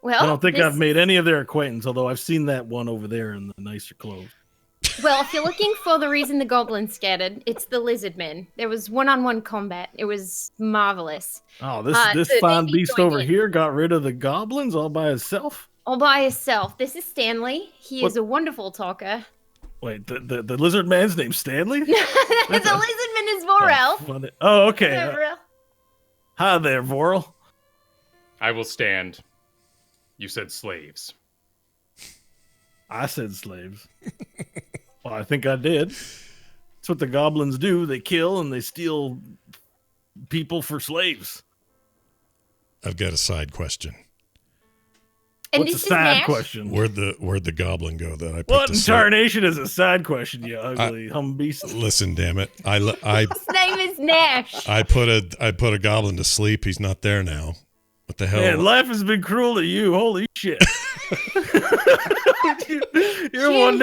Well, I don't think this- I've made any of their acquaintance, although I've seen that one over there in the nicer clothes. Well, if you're looking for the reason the goblins scattered, it's the lizard men. There was one-on-one combat. It was marvelous. Oh, this so fine they beast joined over in. here got rid of the goblins all by himself? All by himself. This is Stanley. He What- is a wonderful talker. Wait, the lizard man's name's Stanley? The lizard man is Vorel. Funny. Oh, okay. Vorel. Hi there, Vorel. I will stand. You said slaves. I said slaves. Well, I think I did. That's what the goblins do. They kill and they steal people for slaves. I've got a side question. And What's a this is side Nash. question? Where'd the goblin go that I put What to in sleep? tarnation is a side question, you ugly humbeast? Listen, damn it! I His name is Nash. put a goblin to sleep. He's not there now. What the hell? Man, life has been cruel to you. Holy shit. you're one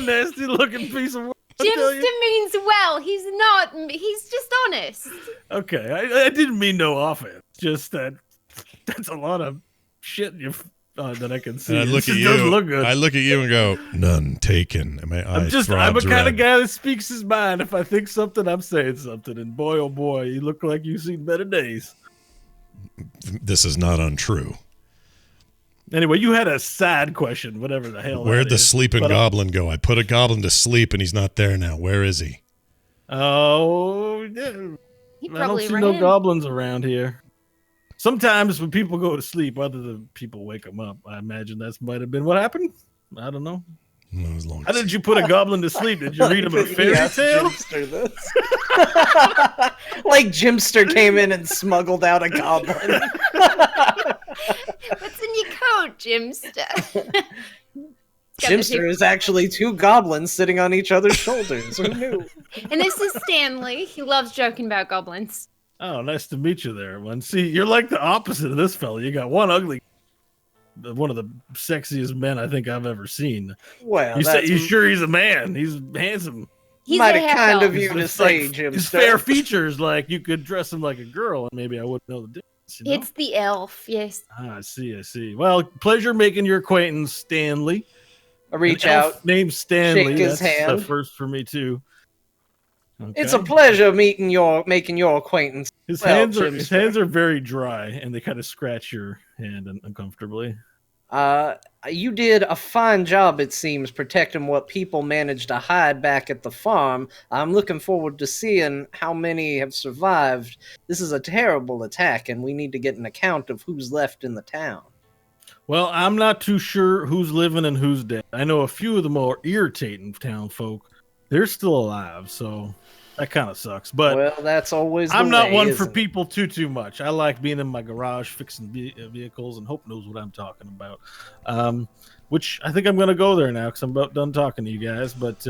nasty looking piece of work. I tell you. Jimster means well. He's not. He's just honest. Okay, I didn't mean no offense. Just that's a lot of shit you that I can see. And I look at It doesn't you. look good. I look at you and go, none taken. And my eye I'm a throbs kind of red. guy that speaks his mind. If I think something, I'm saying something. And boy, oh boy, you look like you've seen better days. This is not untrue. Anyway, you had a sad question, whatever the hell. Where'd that the is. sleeping But, goblin go? I put a goblin to sleep and he's not there now. Where is he? He Oh, yeah. I don't probably see ran. no goblins around here. Sometimes when people go to sleep, other than people wake them up, I imagine that might have been what happened. I don't know. No, as long How as- did you put a goblin to sleep? Did you read him a He fairy asked tale? Jimster this. Like Jimster came in and smuggled out a goblin. What's in your coat, Jimster? Jimster is actually two goblins sitting on each other's shoulders. Who knew? And this is Stanley. He loves joking about goblins. Oh, nice to meet you there, one. See, you're like the opposite of this fella. You got one ugly, one of the sexiest men I think I've ever seen. Well, You say that's you sure he's a man? He's handsome. He's mighty a half kind elf. of you to It's say, like, Jimster. his fair features, like you could dress him like a girl, and maybe I wouldn't know the difference. You know? It's the elf, yes. I see. Well, pleasure making your acquaintance, Stanley. I reach An elf out. named Stanley. shake his That's hand. the first for me too. It's a Okay. pleasure making your acquaintance. His well, his Jimster. hands are very dry, and they kind of scratch your hand uncomfortably. You did a fine job, it seems, protecting what people managed to hide back at the farm. I'm looking forward to seeing how many have survived. This is a terrible attack, and we need to get an account of who's left in the town. Well, I'm not too sure who's living and who's dead. I know a few of the more irritating town folk. They're still alive, so that kind of sucks. But Well, that's always the I'm not way, one for isn't it? people too much. I like being in my garage fixing vehicles, and Hope knows what I'm talking about. Which I think I'm going to go there now because I'm about done talking to you guys. But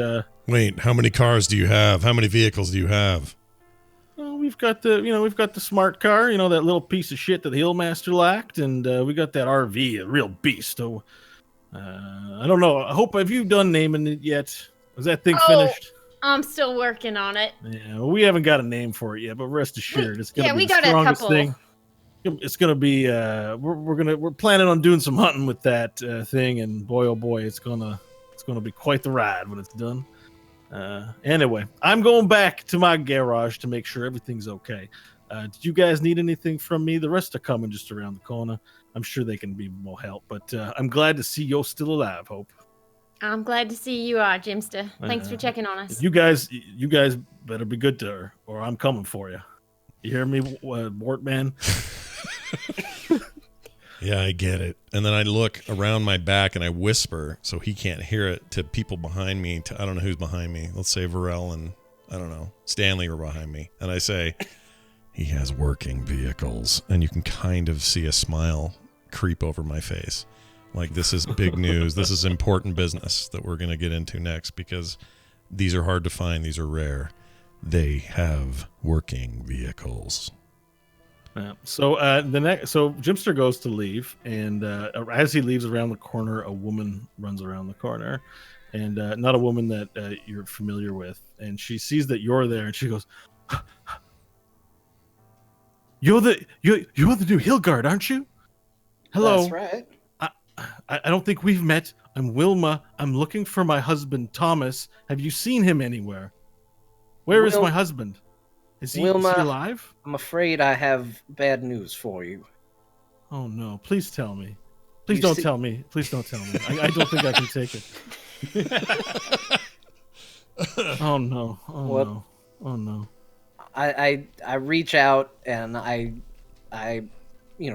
Wait, how many cars do you have? How many vehicles do you have? well, we've got the smart car, that little piece of shit that the Hillmaster lacked, and we got that RV, a real beast. So I don't know. I hope, have you done naming it yet? Is that thing Oh. finished? I'm still working on it. Yeah, well, we haven't got a name for it yet, but rest assured, it's gonna yeah, be we the got a strongest couple. thing. It's gonna be. We're planning on doing some hunting with that thing, and boy, oh boy, it's gonna be quite the ride when it's done. Anyway, I'm going back to my garage to make sure everything's okay. Did you guys need anything from me? The rest are coming just around the corner. I'm sure they can be more help, but I'm glad to see you're still alive, Hope. I'm glad to see you are, Jimster. Thanks for Uh, checking on us. You guys better be good to her, or I'm coming for you. You hear me, Wart Man? Yeah, I get it. And then I look around my back and I whisper so he can't hear it to people behind me. I don't know who's behind me. Let's say Varel and, I don't know, Stanley are behind me. And I say, he has working vehicles. And you can kind of see a smile creep over my face. Like, this is big news. This is important business that we're going to get into next because these are hard to find. These are rare. They have working vehicles. Yeah. So Jimster goes to leave, and as he leaves around the corner, a woman runs around the corner, and not a woman that you're familiar with, and she sees that you're there, and she goes, "You're the new Hillguard, aren't you? Hello. That's right. I don't think we've met. I'm Wilma. I'm looking for my husband, Thomas. Have you seen him anywhere? Where is Wil- my husband? Is he Wilma- alive? I'm afraid I have bad news for you. Oh no! Please tell me. Please You don't see- tell me. Please don't tell me. I don't think I can take it. Oh no! Oh What? no! Oh no! I reach out and I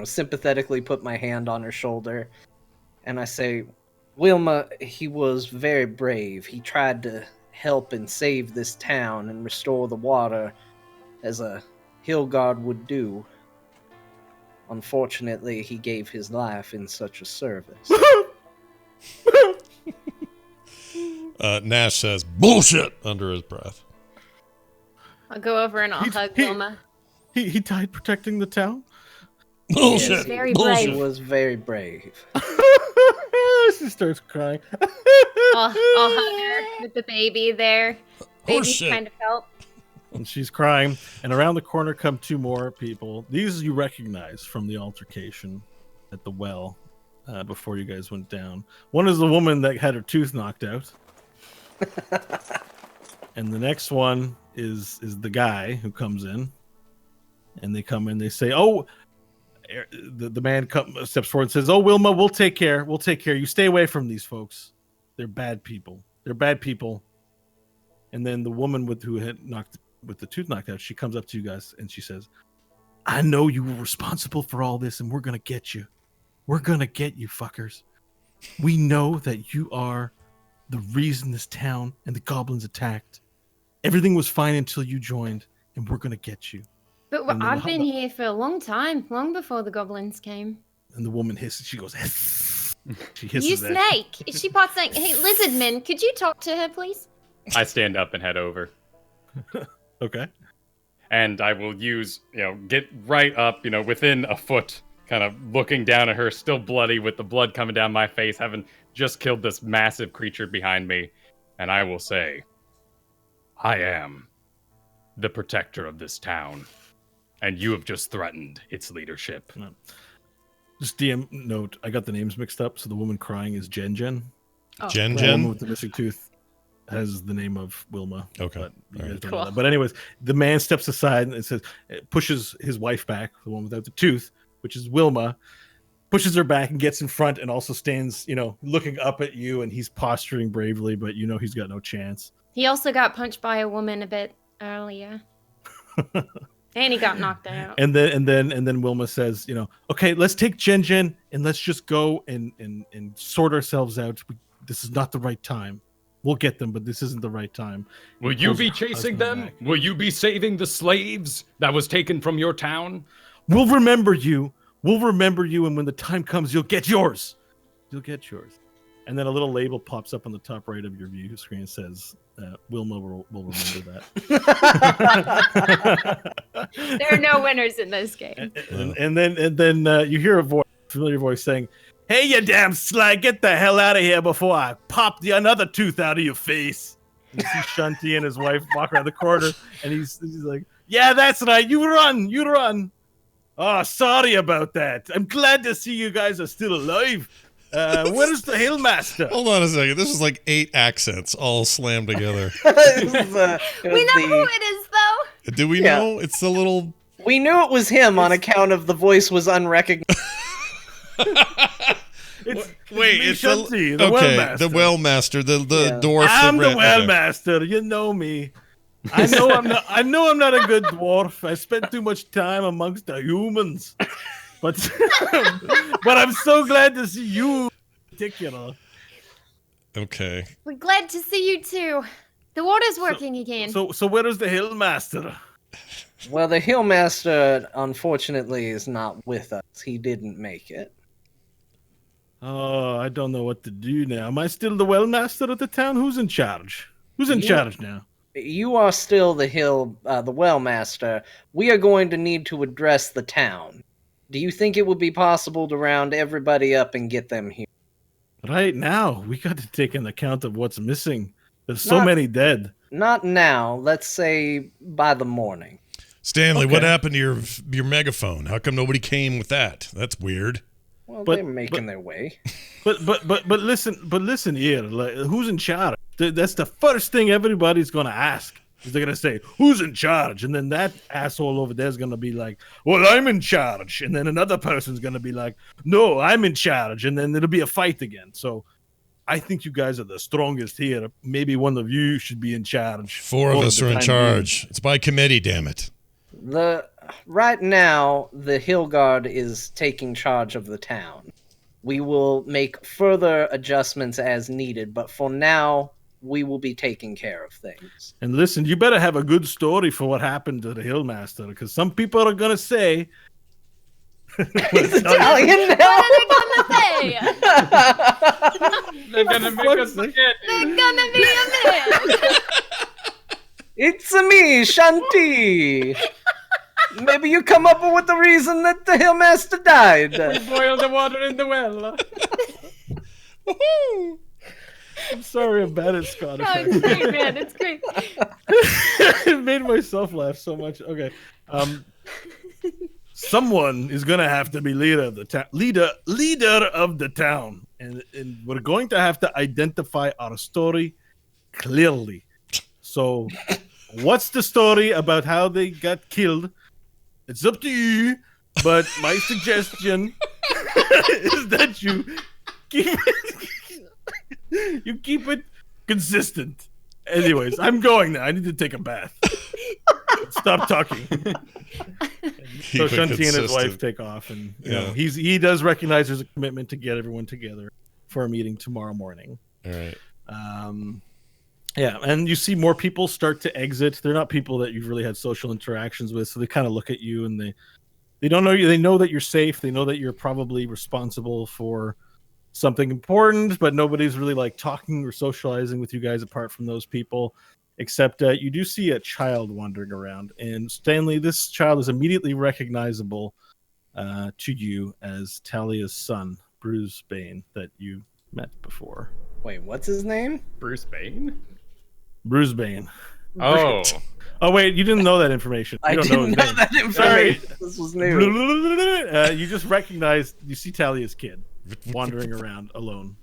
sympathetically put my hand on her shoulder and I say, Wilma, he was very brave. He tried to help and save this town and restore the water as a Hillguard would do. Unfortunately, he gave his life in such a service. Nash says, bullshit, under his breath. I'll go over and I'll hug Wilma. He died protecting the town. Bullshit. Very bullshit. He brave. was very brave. She starts crying. I'll hug her with the baby there. Baby's Horseshit. kind of help. And she's crying. And around the corner come two more people. These you recognize from the altercation at the well. before you guys went down. One is the woman that had her tooth knocked out, and the next one is the guy who comes in, and they come in. They say, "Oh." The man steps forward and says, "Oh, Wilma, we'll take care. We'll take care. You stay away from these folks. They're bad people. They're bad people." And then the woman who had with the tooth knocked out, she comes up to you guys and she says, "I know you were responsible for all this, and we're gonna get you. We're gonna get you, fuckers. We know that you are the reason this town and the goblins attacked. Everything was fine until you joined, and we're gonna get you." But And then I've been here for a long time, long before the goblins came. And the woman hisses. She goes, hiss. She hisses. You at snake! She pots saying, "Hey, Lizardman, could you talk to her, please?" I stand up and head over. Okay. And I will get right up, within a foot, kind of looking down at her, still bloody with the blood coming down my face, having just killed this massive creature behind me. And I will say, I am the protector of this town. And you have just threatened its leadership. No. Just DM note, I got the names mixed up. So the woman crying is Jen. Oh. The woman Jen? with the missing tooth has the name of Wilma. Okay. But, you All guys right. don't know Cool. that. But anyways, the man steps aside and says, pushes his wife back, the one without the tooth, which is Wilma, pushes her back and gets in front and also stands, looking up at you, and he's posturing bravely, but he's got no chance. He also got punched by a woman a bit earlier. And he got knocked out. And then Wilma says, "Okay, let's take Jen and let's just go and sort ourselves out. This is not the right time. We'll get them, but this isn't the right time." Will you Pulls be her chasing husband them? back. Will you be saving the slaves that was taken from your town? We'll remember you. And when the time comes, you'll get yours. And then a little label pops up on the top right of your view screen and says, Wilma will remember that. There are no winners in this game. and then you hear a familiar voice saying, "Hey, you damn slag, get the hell out of here before I pop another tooth out of your face." And you see Shanti and his wife walk around the corner, and he's like, "Yeah, that's right. You run. Oh, sorry about that. I'm glad to see you guys are still alive. Where's the Hillmaster?" Hold on a second. This is like 8 accents all slammed together. We know who it is, though. Do we Yeah. know? It's the little... We knew it was him on account of the voice was unrecognizable. Wait, it's Shanti, the okay, Wellmaster. the Wellmaster, the Yeah. dwarf. I'm the that ran- Wellmaster. You know me. I know I'm not a good dwarf. I spent too much time amongst the humans. But but I'm so glad to see you in particular. Okay. We're glad to see you, too. The water's working again. So where is the Hillmaster? Well, the Hillmaster, unfortunately, is not with us. He didn't make it. Oh, I don't know what to do now. Am I still the Wellmaster of the town? Who's in charge? Who's in Yeah. charge now? You are still the Wellmaster. We are going to need to address the town. Do you think it would be possible to round everybody up and get them here? Right now, we got to take an account of what's missing. There's so Not- many dead. Not now. Let's say by the morning. Stanley, what Okay. happened to your megaphone? How come nobody came with that? That's weird. Well, But- they're making their way. But listen here. Like, who's in charge? That's the first thing everybody's gonna ask. Is they're gonna say, "Who's in charge?" And then that asshole over there is gonna be like, "Well, I'm in charge." And then another person's gonna be like, "No, I'm in charge." And then it'll be a fight again. So I think you guys are the strongest here. Maybe one of you should be in charge. 4 of All us the are in time charge. It's by committee, damn it. Right now, the Hill Guard is taking charge of the town. We will make further adjustments as needed, but for now, we will be taking care of things. And listen, you better have a good story for what happened to the Hillmaster, because some people are gonna say. He's Italian What now. are they gonna say? They're gonna make us forget. They're gonna be a man. It's me, Shanti. Maybe you come up with the reason that the Hillmaster died. Boil the water in the well. I'm sorry, I'm bad at Scottish. Oh, it's great, man. It's great. It made myself laugh so much. Okay. someone is gonna have to be leader of the town. Leader of the town, and we're going to have to identify our story clearly. So, what's the story about how they got killed? It's up to you. But my suggestion is that you keep it consistent. Anyways, I'm going now. I need to take a bath. Stop talking. So Shanti and his wife take off, and you know, he does recognize there's a commitment to get everyone together for a meeting tomorrow morning. All right. Yeah, and you see more people start to exit. They're not people that you've really had social interactions with, so they kind of look at you and they don't know you. They know that you're safe. They know that you're probably responsible for something important, but nobody's really like talking or socializing with you guys apart from those people. Except you do see a child wandering around, and Stanley, this child is immediately recognizable to you as Talia's son, Bruce Bane, that you met before. Wait, what's his name? Bruce Bane? Bruce Bane. Oh. Oh wait, you didn't know that information. You I don't didn't his know name. that information. This was new. You just recognize, you see Talia's kid wandering around alone,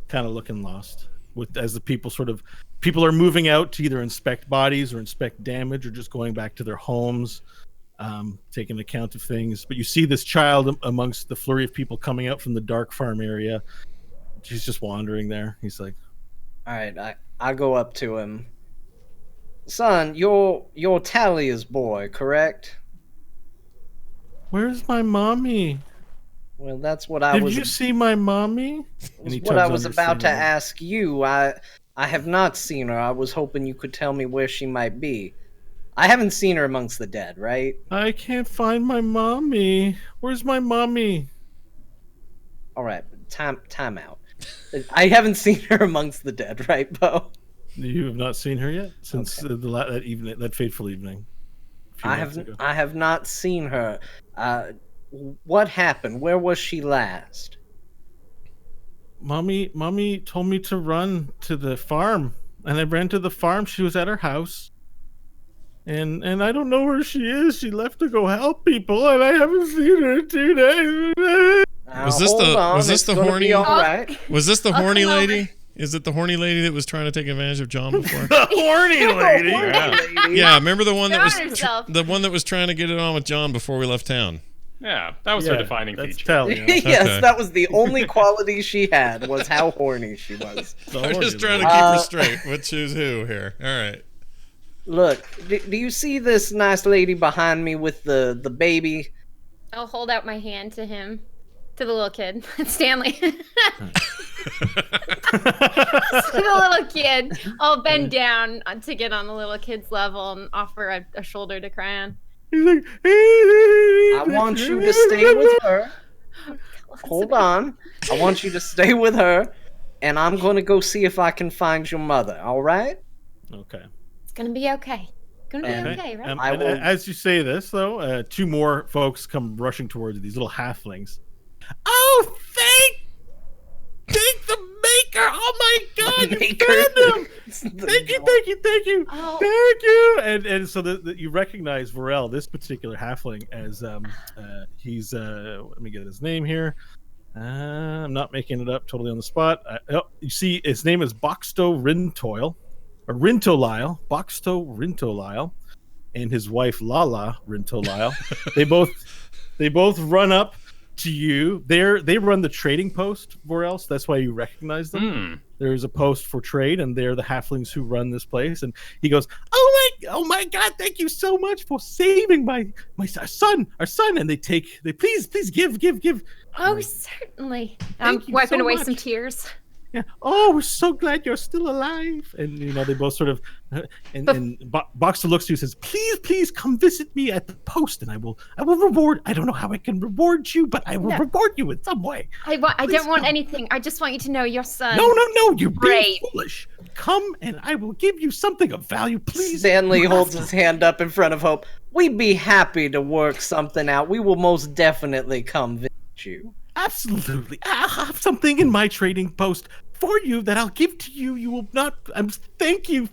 kind of looking lost. As the people are moving out to either inspect bodies or inspect damage, or just going back to their homes, taking account of things. But you see this child amongst the flurry of people coming out from the dark farm area. She's just wandering there. He's like, All right, I go up to him. Son, you're Talia's boy, correct? "Where's my mommy? Well, that's what I Did you see my mommy?" what I was about to ask you. I have not seen her. I was hoping you could tell me where she might be. I haven't seen her amongst the dead, right? "I can't find my mommy. Where's my mommy?" All right, time out. I haven't seen her amongst the dead, right, Bo? You have not seen her yet since that fateful evening. I have not seen her. What happened? Where was she last? Mommy told me to run to the farm, and I ran to the farm. She was at her house, and I don't know where she is. She left to go help people, and I haven't seen her in 2 days. Was this the horny? All right. Was this the I'll horny come over. lady? Is it the horny lady that was trying to take advantage of John before? The horny lady. Yeah, remember the one that Found herself. was trying to get it on with John before we left town. Yeah, that was her defining that's feature. Talia. Yes, Okay. that was the only quality she had, was how horny she was. The I'm horny just trying to lady. keep her straight. Which is who here? All right. Look, do you see this nice lady behind me with the baby? I'll hold out my hand to him, to the little kid, Stanley. To the little kid. I'll bend down to get on the little kid's level and offer a shoulder to cry on. He's like, I want you to stay with her. Hold on. I want you to stay with her, and I'm going to go see if I can find your mother, all right? Okay. It's gonna be okay. Gonna be okay, right? I And will- as you say this, though, two more folks come rushing towards you, these little halflings. Oh, thank the maker! Oh my God, you Maker. found him! Thank you! Oh. Thank you! And so you recognize Varel, this particular halfling, as he's let me get his name here. I'm not making it up totally on the spot. You see, his name is Boxto Rintoil, or Rintolile, Boxto Rintolile, and his wife Lala Rintolile. they both run up to you. They run the trading post, Vorel, so that's why you recognize them. There's a post for trade, and they're the halflings who run this place. And he goes, "Oh my God! Thank you so much for saving our son! And they please give. Oh, certainly. I'm Thank you wiping so away much. some tears. Yeah. Oh, we're so glad you're still alive." And they both sort of, and Boxer looks to you and says, "Please come visit me at the post, and I will reward. I don't know how I can reward you, but I will No. reward you in some way." I Please don't want come. anything. I just want you to know your son. No, you're being Great. foolish. Come, and I will give you something of value, please. Stanley You holds ask- his hand up in front of Hope. We'd be happy to work something out. We will most definitely come visit you. Absolutely. I have something in my trading post for you that I'll give to you. You will not. Thank you.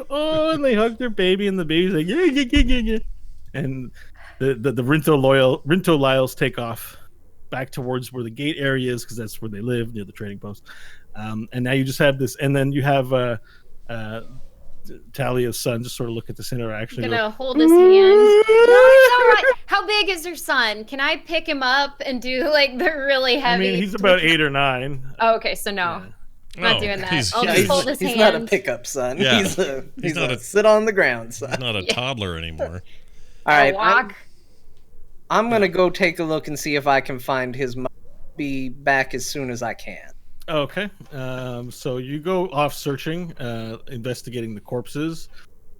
Oh, and they hug their baby, and the baby's like, yeah. And the Rinto Lyles take off back towards where the gate area is, because that's where they live, near the trading post. And now you just have this, and then you have Talia's son just sort of look at this interaction. I'm gonna hold his hand. No, it's all right. How big is your son? Can I pick him up and do like the really I heavy? mean, he's about 8 or 9. Oh, okay, so no. Yeah. I'm not Oh, doing that. he's- I'll yeah, just hold his He's hand. not a pickup son. Yeah. He's not a a- sit on the ground son. He's not a Yeah. toddler anymore. All I'll right, walk. I'm gonna go take a look and see if I can find his mom. Be back as soon as I can. Okay. So you go off searching, investigating the corpses,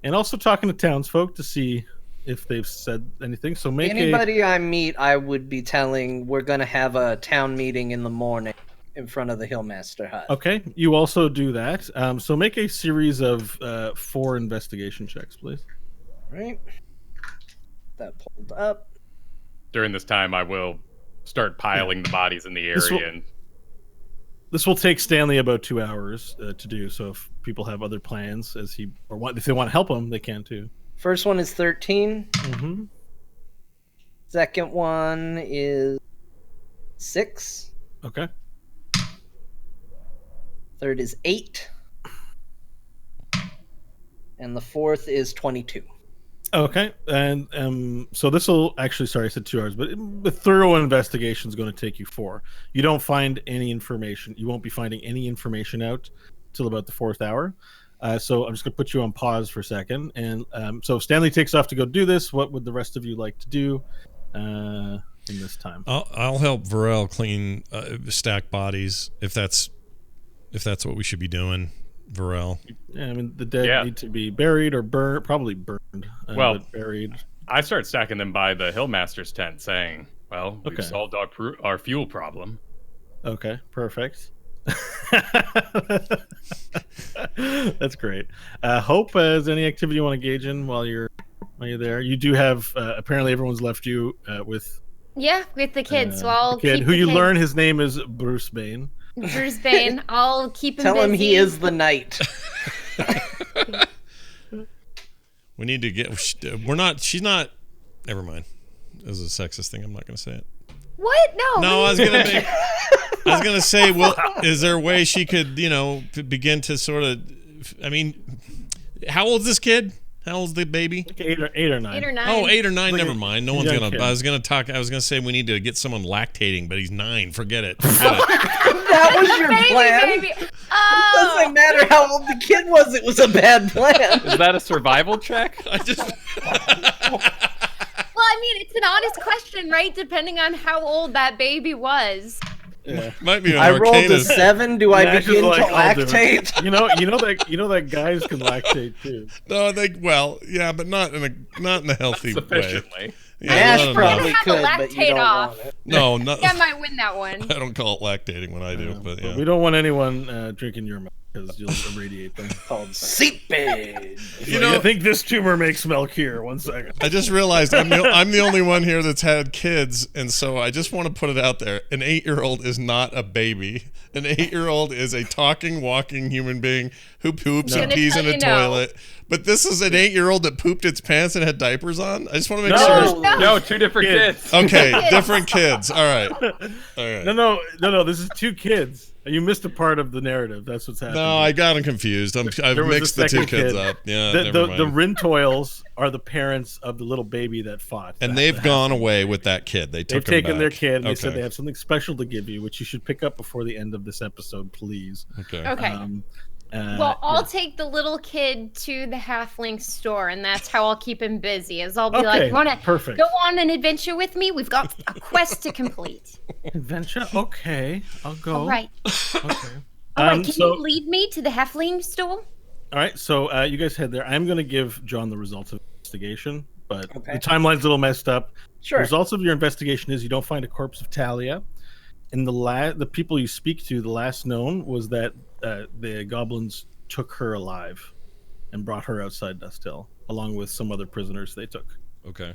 and also talking to townsfolk to see if they've said anything. So make Anybody I meet, I would be telling we're gonna have a town meeting in the morning in front of the Hillmaster hut. Okay. You also do that. So make a series of 4 investigation checks, please. Right. That pulled up. During this time, I will start piling the bodies in the This will- area. And This will take Stanley about 2 hours to do. So if people have other plans, if they want to help him, they can too. First one is 13. Mm-hmm. Second one is 6. Okay. Third is 8. And the fourth is 22. Okay, and so this will actually, sorry, I said 2 hours, but the thorough investigation is going to take you 4. You don't find any information. You won't be finding any information out till about the 4th hour. So I'm just going to put you on pause for a second. And so Stanley takes off to go do this. What would the rest of you like to do in this time? I'll help Varel clean stack bodies if that's what we should be doing. Varel. Yeah, I mean, the dead need to be buried or burned, probably burned. Well, but buried. I start stacking them by the Hillmaster's tent, saying, well, we've Okay. solved our fuel problem. Okay, perfect. That's great. Hope, has any activity you want to engage in while you're there? You do have apparently everyone's left you with Yeah, with the kids. So I'll the kid keep who the you kids. learn his name is Bruce Bane. Bruce Bane. I'll keep him Tell him busy. he is the knight. We need to get. We're not. She's not. Never mind. This is a sexist thing. I'm not going to say it. What? No. No, I was gonna make. I was gonna say, well, is there a way she could, begin to sort of? I mean, how old's this kid? How old's the baby? Like eight or nine. 8 or 9. Oh, 8 or 9. Like Never a mind. No one's young gonna. kid. I was gonna say we need to get someone lactating, but he's 9. Forget it. That was your plan. Baby. Oh. Doesn't matter how old the kid was, it was a bad plan. Is that a survival check? I just. Well, I mean, it's an honest question, right? Depending on how old that baby was. Yeah. Might be an I rolled a arcana. 7. Do I Nash is begin like, to I'll do it. lactate? You know that guys can lactate too. No, yeah, but not in a healthy way. Sufficiently. Yeah, Nash not enough. probably Have a could, but you lactate don't off. want it. No, not. I might win that one. I don't call it lactating when I do, but yeah. We don't want anyone drinking your milk because you'll irradiate them. Called seepage. You know, I think this tumor makes milk here. 1 second. I just realized I'm the only one here that's had kids, and so I just want to put it out there. An 8-year-old is not a baby. An 8-year-old is a talking, walking human being who poops and No. pees in a Gonna tell you no. toilet. But this is an 8-year-old that pooped its pants and had diapers on. I just want to make No. sure. No, 2 different Kids. kids. Okay, different kids. All right. No. This is 2 kids. You missed a part of the narrative. That's what's happening. No, I got them confused. I've There was a mixed the 2 second kids kid. up. Yeah, The never mind. Rintoils are the parents of the little baby that fought. And that- they've that gone away with that kid. They They've took him taken their back. kid and they said Okay. they have something special to give you, which you should pick up before the end of this episode, please. Okay. Okay. Well, I'll take the little kid to the halfling store, and that's how I'll keep him busy. Is I'll be Okay, like, "Want to perfect. go on an adventure with me? We've got a quest to complete." Adventure? Okay, I'll go. All right. Okay. All right. Can so, you lead me to the halfling store? all right, so you guys head there. I'm going to give John the results of investigation, but Okay. the timeline's a little messed up. Sure. The results of your investigation is you don't find a corpse of Talia. And the people you speak to, the last known was that the goblins took her alive and brought her outside Dust Hill, along with some other prisoners they took. Okay.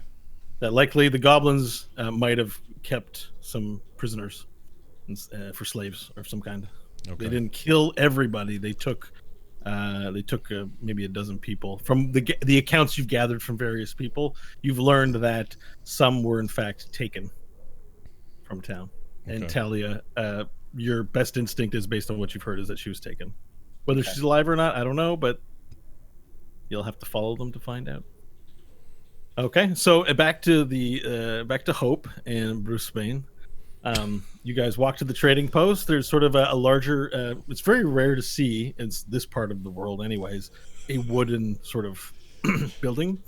That likely the goblins might have kept some prisoners for slaves of some kind. Okay. They didn't kill everybody. They took They took maybe a dozen people. From the accounts you've gathered from various people, you've learned that some were in fact taken from town. And Okay. Talia, your best instinct is based on what you've heard is that she was taken. Whether she's alive or not, I don't know, but you'll have to follow them to find out. Okay, so back to Hope and Bruce Wayne. You guys walk to the trading post. There's sort of a larger. It's very rare to see in this part of the world, anyways, a wooden sort of building.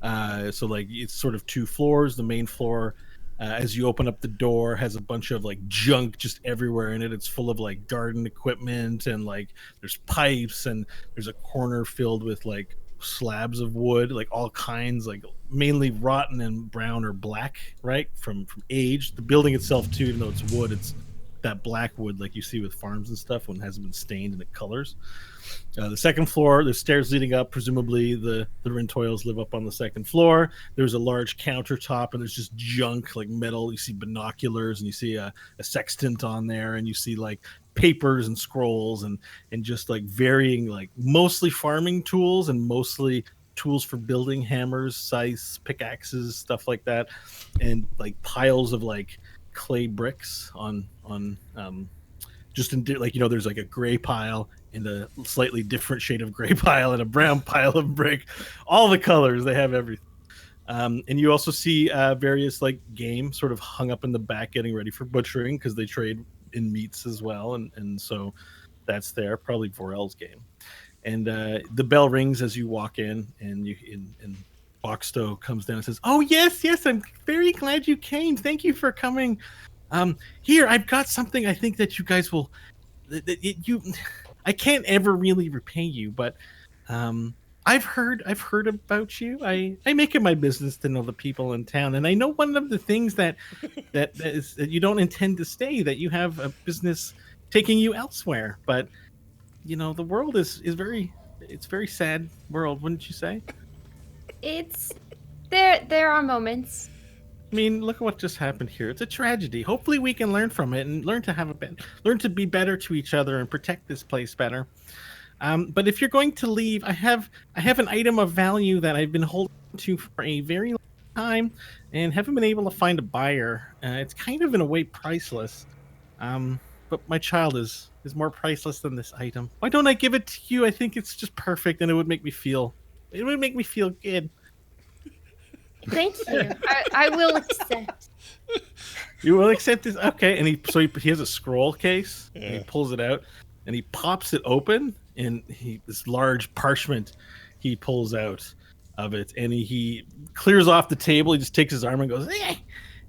So like it's sort of 2 floors. The main floor, as you open up the door, has a bunch of like junk just everywhere in it. It's full of like garden equipment and like there's pipes and there's a corner filled with like slabs of wood, like all kinds, like mainly rotten and brown or black, right? From age. The building itself too, even though it's wood, it's that black wood like you see with farms and stuff when it hasn't been stained and it colors. The second floor, there's stairs leading up. Presumably the Rintoils live up on the second floor. There's a large countertop and there's just junk like metal. You see binoculars and you see a sextant on there and you see like papers and scrolls and just like varying, like mostly farming tools and mostly tools for building, hammers, scythes, pickaxes, stuff like that, and like piles of like clay bricks on just in like, you know, there's like a gray pile and a slightly different shade of gray pile and a brown pile of brick, all the colors, they have everything. And you also see various like game sort of hung up in the back getting ready for butchering because they trade in meats as well, and so that's there, probably Vorel's game. And the bell rings as you walk in, and Boxto comes down and says, "Oh yes, I'm very glad you came. Thank you for coming. Here, I've got something I think that you guys will. I can't ever really repay you, but I've heard about you. I make it my business to know the people in town, and I know one of the things that you don't intend to stay. That you have a business taking you elsewhere, but." You know, the world is very sad world, wouldn't you say? It's there are moments. I mean, look at what just happened here. It's a tragedy. Hopefully we can learn from it and learn to be better to each other and protect this place better. But if you're going to leave, I have an item of value that I've been holding to for a very long time and haven't been able to find a buyer. It's kind of in a way priceless. But my child is more priceless than this item. Why don't I give it to you? I think it's just perfect, and it would make me feel good. Thank you. I will accept. You will accept this, okay? And he has a scroll case. And he pulls it out, and he pops it open, and this large parchment he pulls out of it, and he clears off the table. He just takes his arm and goes, eh,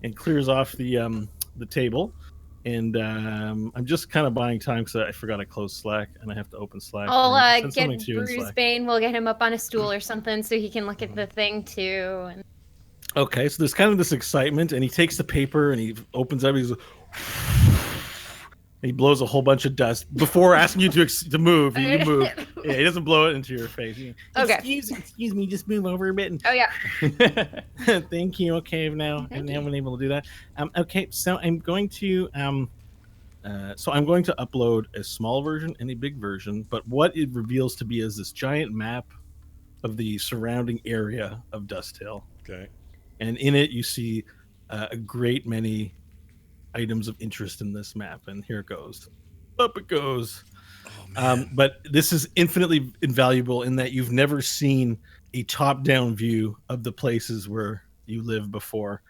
and clears off the table. And I'm just kind of buying time because I forgot I closed Slack and I have to open Slack. I'll get Bruce Bane. We'll get him up on a stool or something so he can look at the thing too. And... Okay, so there's kind of this excitement, and he takes the paper and he opens up. He blows a whole bunch of dust before asking you to move. You move. Yeah, he doesn't blow it into your face. Okay. Excuse me, just move over a bit. Oh yeah. Thank you. Okay, now I've been able to do that. Okay, so I'm going to upload a small version and a big version. But what it reveals to be is this giant map of the surrounding area of Dust Hill. Okay. And in it, you see a great many items of interest in this map, and here it goes. Up it goes. Oh, but this is infinitely invaluable in that you've never seen a top-down view of the places where you lived before,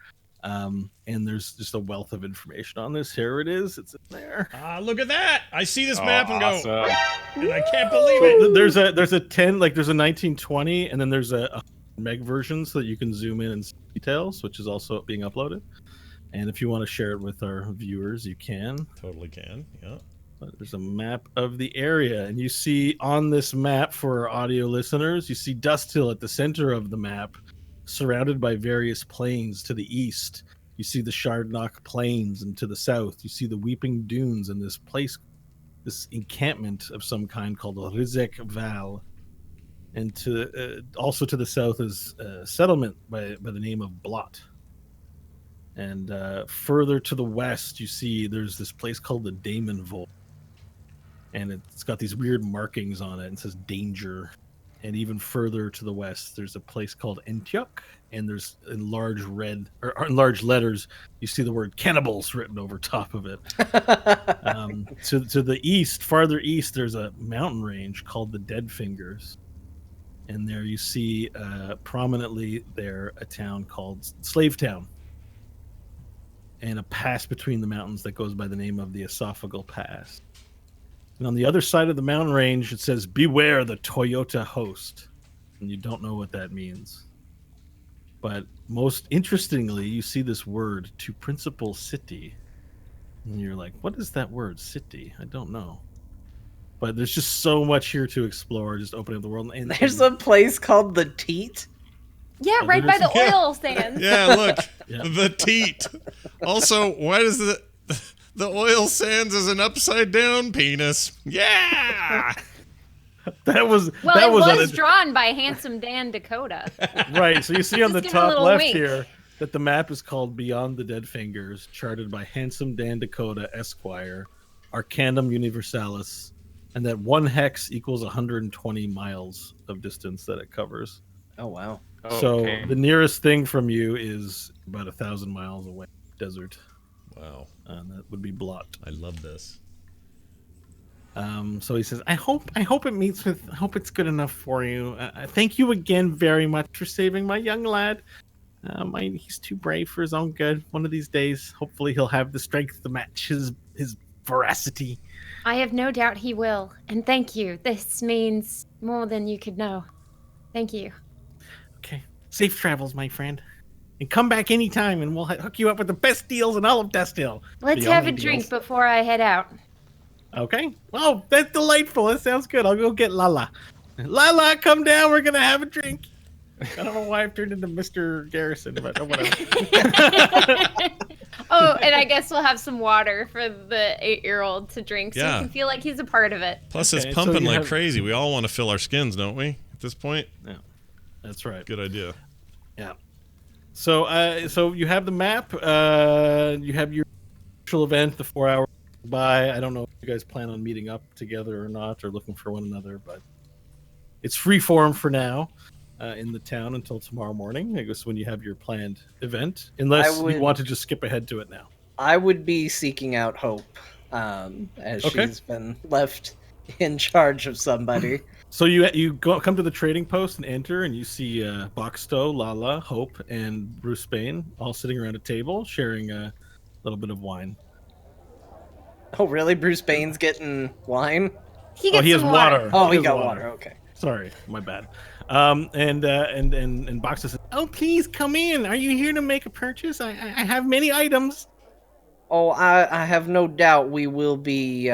and there's just a wealth of information on this. Here it is. It's in there. Look at that! I see this map and awesome. go, and I can't believe it. There's a 10, like there's a 1920, and then there's a meg version so that you can zoom in and see details, which is also being uploaded. And if you want to share it with our viewers, you can. Totally can, yeah. But there's a map of the area, and you see on this map for our audio listeners, you see Dust Hill at the center of the map, surrounded by various plains to the east. You see the Shardnock Plains, and to the south, you see the Weeping Dunes, and this place, this encampment of some kind called Rizek Val. And also to the south is a settlement by the name of Blot. And further to the west, you see there's this place called the Daemon Vol. and it's got these weird markings on it and says danger. And even further to the west, there's a place called Antioch, and there's in large red or in large letters, you see the word cannibals written over top of it. To the east, farther east, there's a mountain range called the Dead Fingers, and there you see prominently there a town called Slave Town, and a pass between the mountains that goes by the name of the Esophageal Pass. And on the other side of the mountain range, it says, "Beware the Toyota Host." And you don't know what that means. But most interestingly, you see this word, "To Principal City." And you're like, what is that word, city? I don't know. But there's just so much here to explore, just opening up the world. And There's a place called the Teat. Yeah, Oh, right by the Yeah. oil sands. Yeah, look, Yeah. the teat. Also, why does the oil sands is an upside down penis? Yeah. that was Well, that it was on a- drawn by Handsome Dan Dakota. right. So you see on the Just give it a top little left wink. here that the map is called Beyond the Dead Fingers, charted by Handsome Dan Dakota Esquire, Arcanum Universalis, and that one hex equals 120 miles of distance that it covers. Oh wow. So Okay. the nearest thing from you is about 1,000 miles away, desert, Wow, and that would be Blot. I love this. So he says, I hope it's good enough for you. Thank you again very much for saving my young lad. He's too brave for his own good. One of these days, hopefully he'll have the strength to match his veracity. I have no doubt he will. And thank you. This means more than you could know. Thank you. Okay. Safe travels, my friend. And come back anytime and we'll hook you up with the best deals in all of Destill. Let's The have a only drink deals. before I head out. Okay. Oh, that's delightful. That sounds good. I'll go get Lala. Lala, come down. We're going to have a drink. I don't know why I've turned into Mr. Garrison, but whatever. Oh, and I guess we'll have some water for the 8-year-old to drink so Yeah. he can feel like he's a part of it. Plus, Okay, it's so pumping you like have- crazy. We all want to fill our skins, don't we? At this point, That's right. good idea. Yeah. So you have the map. You have your actual event, the 4 hour by. I don't know if you guys plan on meeting up together or not, or looking for one another, but it's free form for now in the town until tomorrow morning. I guess when you have your planned event, unless I would- you want to just skip ahead to it now. I would be seeking out Hope, as Okay. she's been left in charge of somebody. So you come to the trading post and enter, and you see Boxto, Lala, Hope, and Bruce Spain all sitting around a table sharing a little bit of wine. Oh, really? Bruce Bane's getting wine? He gets he has some water. Oh, he has got water. Okay. Sorry, my bad. And Boxto says, "Oh, please come in. Are you here to make a purchase? I have many items." Oh, I have no doubt we will be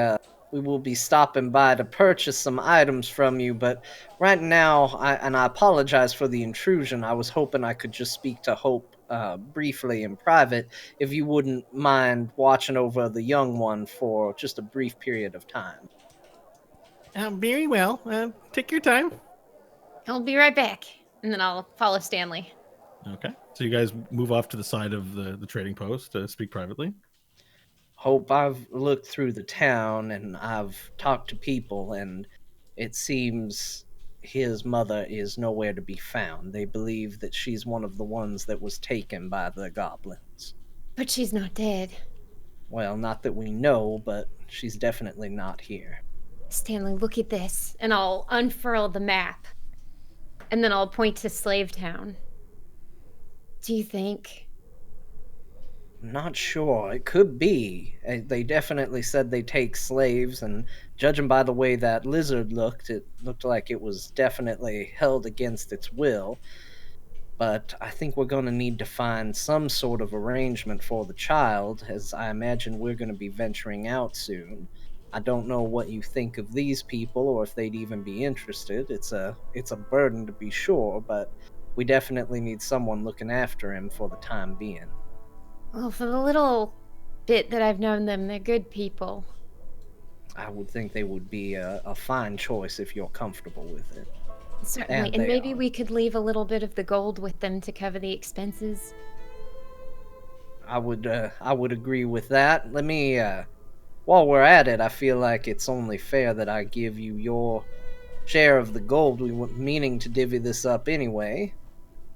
stopping by to purchase some items from you, but right now, I apologize for the intrusion. I was hoping I could just speak to Hope briefly in private, if you wouldn't mind watching over the young one for just a brief period of time. Very well. Take your time. I'll be right back. And then I'll follow Stanley. Okay. So you guys move off to the side of the trading post to speak privately. Hope, I've looked through the town and I've talked to people, and it seems his mother is nowhere to be found. They believe that she's one of the ones that was taken by the goblins. But she's not dead. Well, not that we know, but she's definitely not here. Stanley, look at this. And I'll unfurl the map. And then I'll point to Slave Town. Do you think? I'm not sure. It could be. They definitely said they take slaves, and judging by the way that lizard looked, it looked like it was definitely held against its will. But I think we're going to need to find some sort of arrangement for the child, as I imagine we're going to be venturing out soon. I don't know what you think of these people, or if they'd even be interested. It's a burden to be sure, but we definitely need someone looking after him for the time being. Well, for the little bit that I've known them, they're good people. I would think they would be a fine choice if you're comfortable with it. Certainly. And And they maybe are. we could leave a little bit of the gold with them to cover the expenses. I would agree with that. Let me while we're at it, I feel like it's only fair that I give you your share of the gold. We were meaning to divvy this up anyway.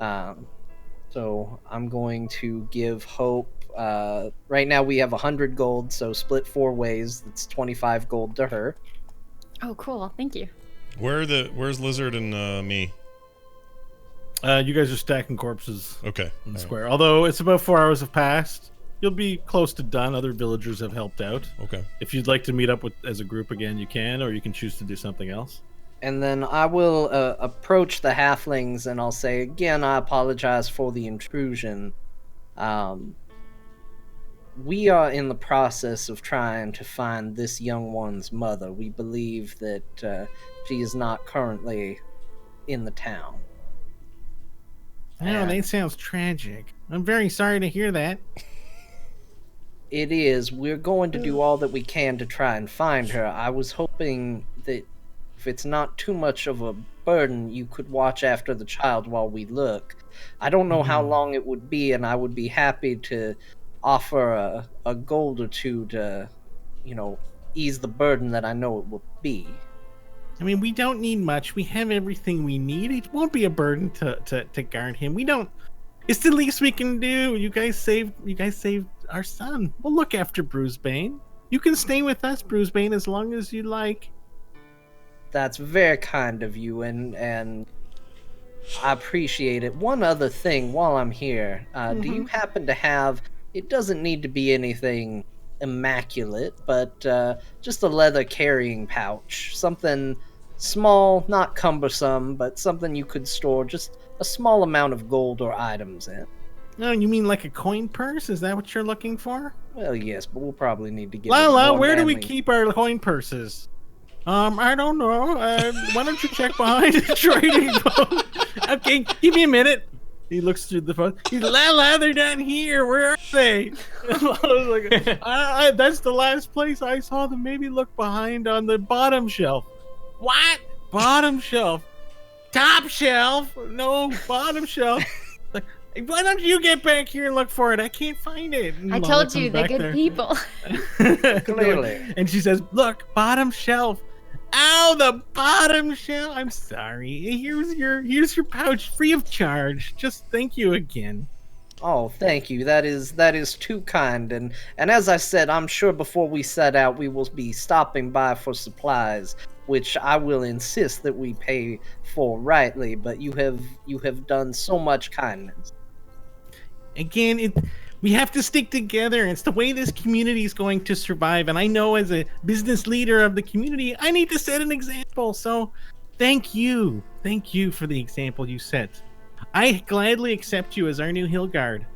So I'm going to give Hope. Right now we have 100 gold, so split 4 ways. That's 25 gold to her. Oh, cool. Thank you. Where's Lizard and me? You guys are stacking corpses Okay. in the all right. square. Although it's about 4 hours have passed, you'll be close to done. Other villagers have helped out. Okay. If you'd like to meet up with as a group again, you can, or you can choose to do something else. And then I will approach the halflings and I'll say, again, I apologize for the intrusion. We are in the process of trying to find this young one's mother. We believe that she is not currently in the town. Oh, Yeah. that sounds tragic. I'm very sorry to hear that. It is. We're going to do all that we can to try and find her. I was hoping that if it's not too much of a burden, you could watch after the child while we look. I don't know how long it would be, and I would be happy to offer a gold or two to, ease the burden that I know it will be. I mean, we don't need much. We have everything we need. It won't be a burden to guard him. We don't. It's the least we can do. You guys saved our son. We'll look after Brucebane. You can stay with us, Brucebane, as long as you like. That's very kind of you, and I appreciate it. One other thing while I'm here, do you happen to have, it doesn't need to be anything immaculate, but just a leather carrying pouch. Something small, not cumbersome, but something you could store just a small amount of gold or items in. No, you mean like a coin purse? Is that what you're looking for? Well, yes, but we'll probably need to get Lala, where do we keep our coin purses? I don't know. Why don't you check behind the trading post? Okay, give me a minute. He looks through the phone. He's Lala, they're not here. Where are they? I was like, that's the last place I saw them. Maybe look behind on the bottom shelf. What? Bottom shelf? Top shelf? No, bottom shelf. Like, why don't you get back here and look for it? I can't find it. And I Lala told you, comes they're back good there. people. Clearly. And she says, look, bottom shelf. Ow, the bottom shelf. I'm sorry. Here's your pouch free of charge. Just thank you again. Oh, thank you. That is too kind. And as I said, I'm sure before we set out, we will be stopping by for supplies, which I will insist that we pay for rightly. But you have done so much kindness. Again, we have to stick together. It's the way this community is going to survive. And I know as a business leader of the community, I need to set an example. So thank you. Thank you for the example you set. I gladly accept you as our new hill guard.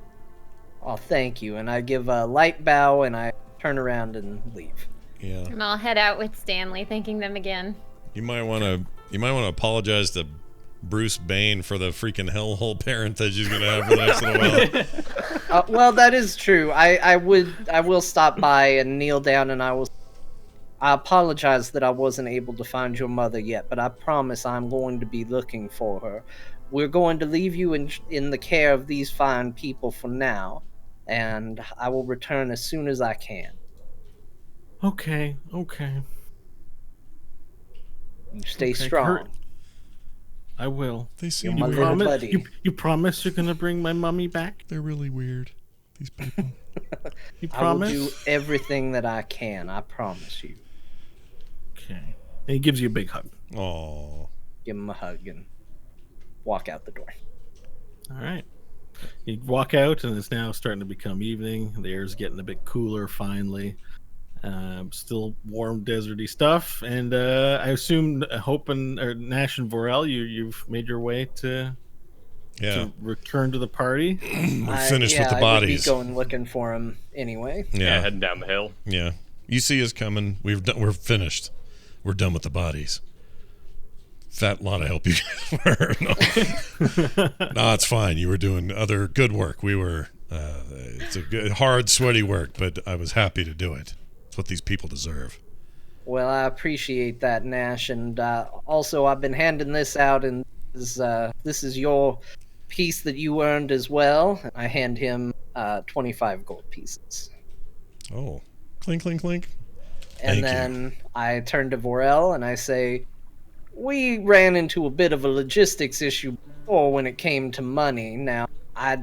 Oh, thank you. And I give a light bow and I turn around and leave. Yeah. And I'll head out with Stanley, thanking them again. You might want to apologize to Bruce Bane for the freaking hellhole parentage he's gonna have for the next little while. Well, that is true. I will stop by and kneel down and I apologize that I wasn't able to find your mother yet, but I promise I'm going to be looking for her. We're going to leave you in the care of these fine people for now, and I will return as soon as I can. Okay. You stay Okay, strong. Kurt. I will. They seem my weird. little buddy. You promise you're gonna bring my mummy back? They're really weird. These people. You I will promise? do everything that I can. I promise you. Okay. And he gives you a big hug. Oh. Give him a hug and walk out the door. All right. You walk out, and it's now starting to become evening. The air's getting a bit cooler finally. Still warm, deserty stuff. And I assume Hope and or Nash and Vorel, you've made your way to return to the party. We're finished with the I bodies. would be going looking for him anyway. Yeah, Yeah. heading down the hill. Yeah. You see us coming. We're finished. We're done with the bodies. Fat lot of help you guys were. No, it's fine. You were doing other good work. We were. It's a good, hard, sweaty work, but I was happy to do it. It's what these people deserve. Well, I appreciate that, Nash, and also I've been handing this out, and this is your piece that you earned as well. I hand him 25 gold pieces. Oh, clink, clink, clink. And Thank you. then I turn to Vorel and I say, we ran into a bit of a logistics issue before when it came to money. Now, I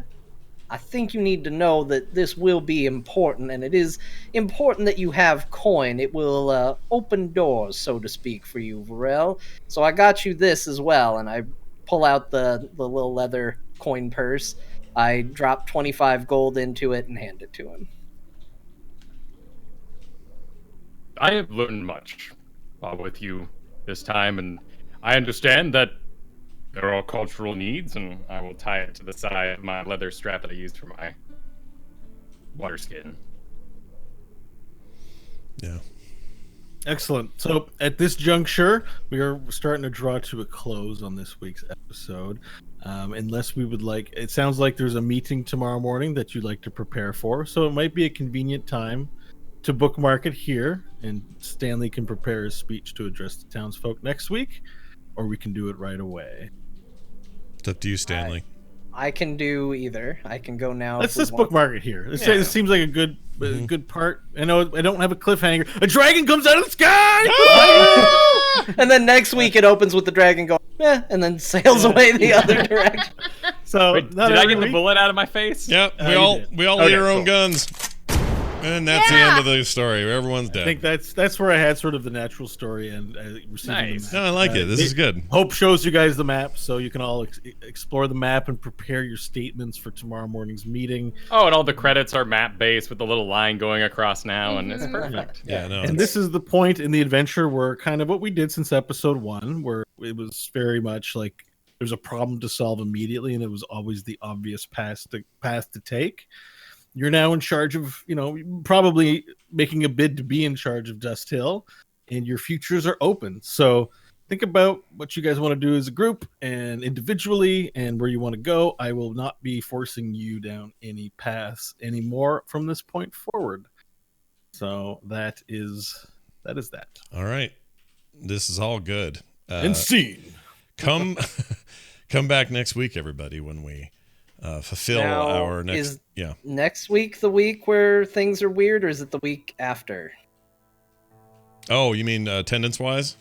think you need to know that this will be important, and it is important that you have coin. It will open doors, so to speak, for you, Vorel. So I got you this as well, and I pull out the little leather coin purse. I drop 25 gold into it and hand it to him. I have learned much while with you this time, and I understand that there are cultural needs, and I will tie it to the side of my leather strap that I used for my water skin. Yeah. Excellent. So at this juncture, we are starting to draw to a close on this week's episode. Unless we would like, it sounds like there's a meeting tomorrow morning that you'd like to prepare for. So it might be a convenient time to bookmark it here, and Stanley can prepare his speech to address the townsfolk next week, or we can do it right away. It's up to you, Stanley. I can do either. I can go now. Let's if we just want. bookmark it here. This, Yeah. this seems like a good good part. I know I don't have a cliffhanger. A dragon comes out of the sky! And then next week it opens with the dragon going, and then sails away the other direction. So Wait, not did I every get the week. bullet out of my face? Yep. you did. We all Okay, lead our own cool. guns. And that's the end of the story. Everyone's I dead. think that's where I had sort of the natural story and receiving Nice. the No, map. I like it. This is good. Hope shows you guys the map so you can all explore the map and prepare your statements for tomorrow morning's meeting. Oh, and all the credits are map-based with the little line going across now, and it's perfect. Yeah, no. And this is the point in the adventure where kind of what we did since episode 1, where it was very much like there's a problem to solve immediately, and it was always the obvious path to take. You're now in charge of, probably making a bid to be in charge of Dust Hill, and your futures are open. So think about what you guys want to do as a group and individually and where you want to go. I will not be forcing you down any paths anymore from this point forward. So that is that. All right. This is all good. And scene. Come back next week, everybody, when we fulfill Now, our next. is- Yeah. Next week the week where things are weird, or is it the week after? Oh, you mean attendance wise?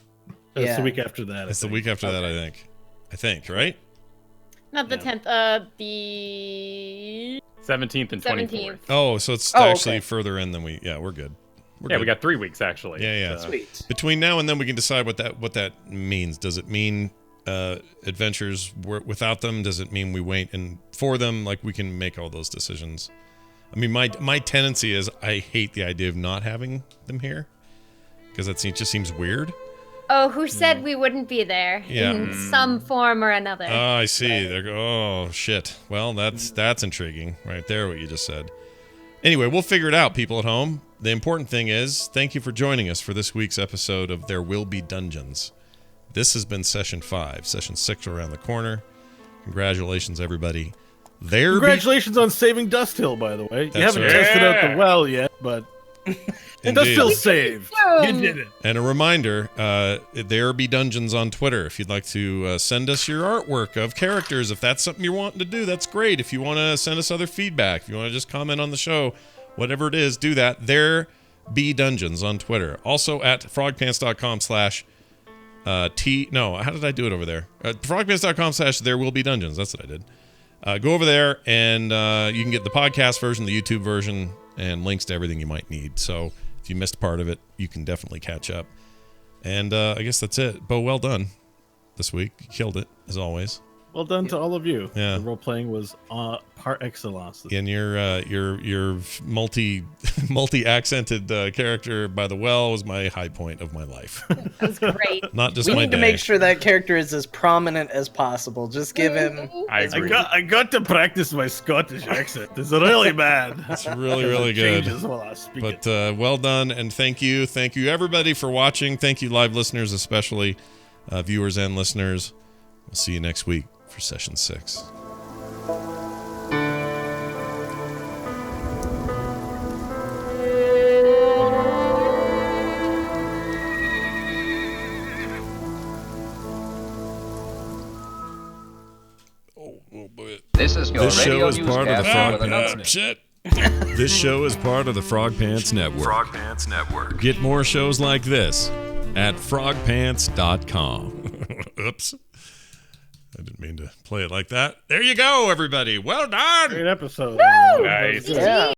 That's Yeah. the week after that. It's the week after that, I think. Right? Not the Yeah. 10th, the 17th and 24th. 17th. Oh, so it's Oh, actually okay. further in than we. Yeah, we're good. Yeah, we got 3 weeks actually. Yeah. So- Sweet. Between now and then, we can decide what that means. Does it mean adventures without them? Does it mean we wait and for them? Like, we can make all those decisions. I mean, my tendency is I hate the idea of not having them here because it just seems weird. Oh, who said we wouldn't be there Yeah. in some form or another? Oh, I see. Oh, shit. Well, that's intriguing right there, what you just said. Anyway, we'll figure it out, people at home. The important thing is, thank you for joining us for this week's episode of There Will Be Dungeons. This has been Session 5. Session 6 around the corner. Congratulations, everybody. Congratulations on saving Dust Hill, by the way. You That's haven't right. tested out the well yet, but Dust Indeed. Hill saved. You Boom. did it. And a reminder, There Be Dungeons on Twitter. If you'd like to send us your artwork of characters, if that's something you're wanting to do, that's great. If you want to send us other feedback, if you want to just comment on the show, whatever it is, do that. There Be Dungeons on Twitter. Also at frogpants.com/ how did I do it over there? Frogpants.com/ There Will Be Dungeons. That's what I did. Go over there and you can get the podcast version, the YouTube version, and links to everything you might need. So if you missed part of it, you can definitely catch up. And I guess that's it. Bo, well done this week. You killed it, as always. Well done to all of you. Yeah. The role playing was par excellence. And your multi-accented character by the well was my high point of my life. That was great. Not just We my need to day. make sure that character is as prominent as possible. Just give him. I I agree. got to practice my Scottish accent. It's really bad. It's really, really It good. changes while I speak But it. well done, and thank you everybody for watching. Thank you live listeners, especially viewers and listeners. We'll see you next week for Session 6. Oh boy. This is your This show radio is part of the newscast Frog with Pants. announcement. Shit. This show is part of the Frog Pants Network. Frog Pants Network. Get more shows like this at frogpants.com. Oops. I didn't mean to play it like that. There you go, everybody. Well done. Great episode. Woo! Nice. Yeah.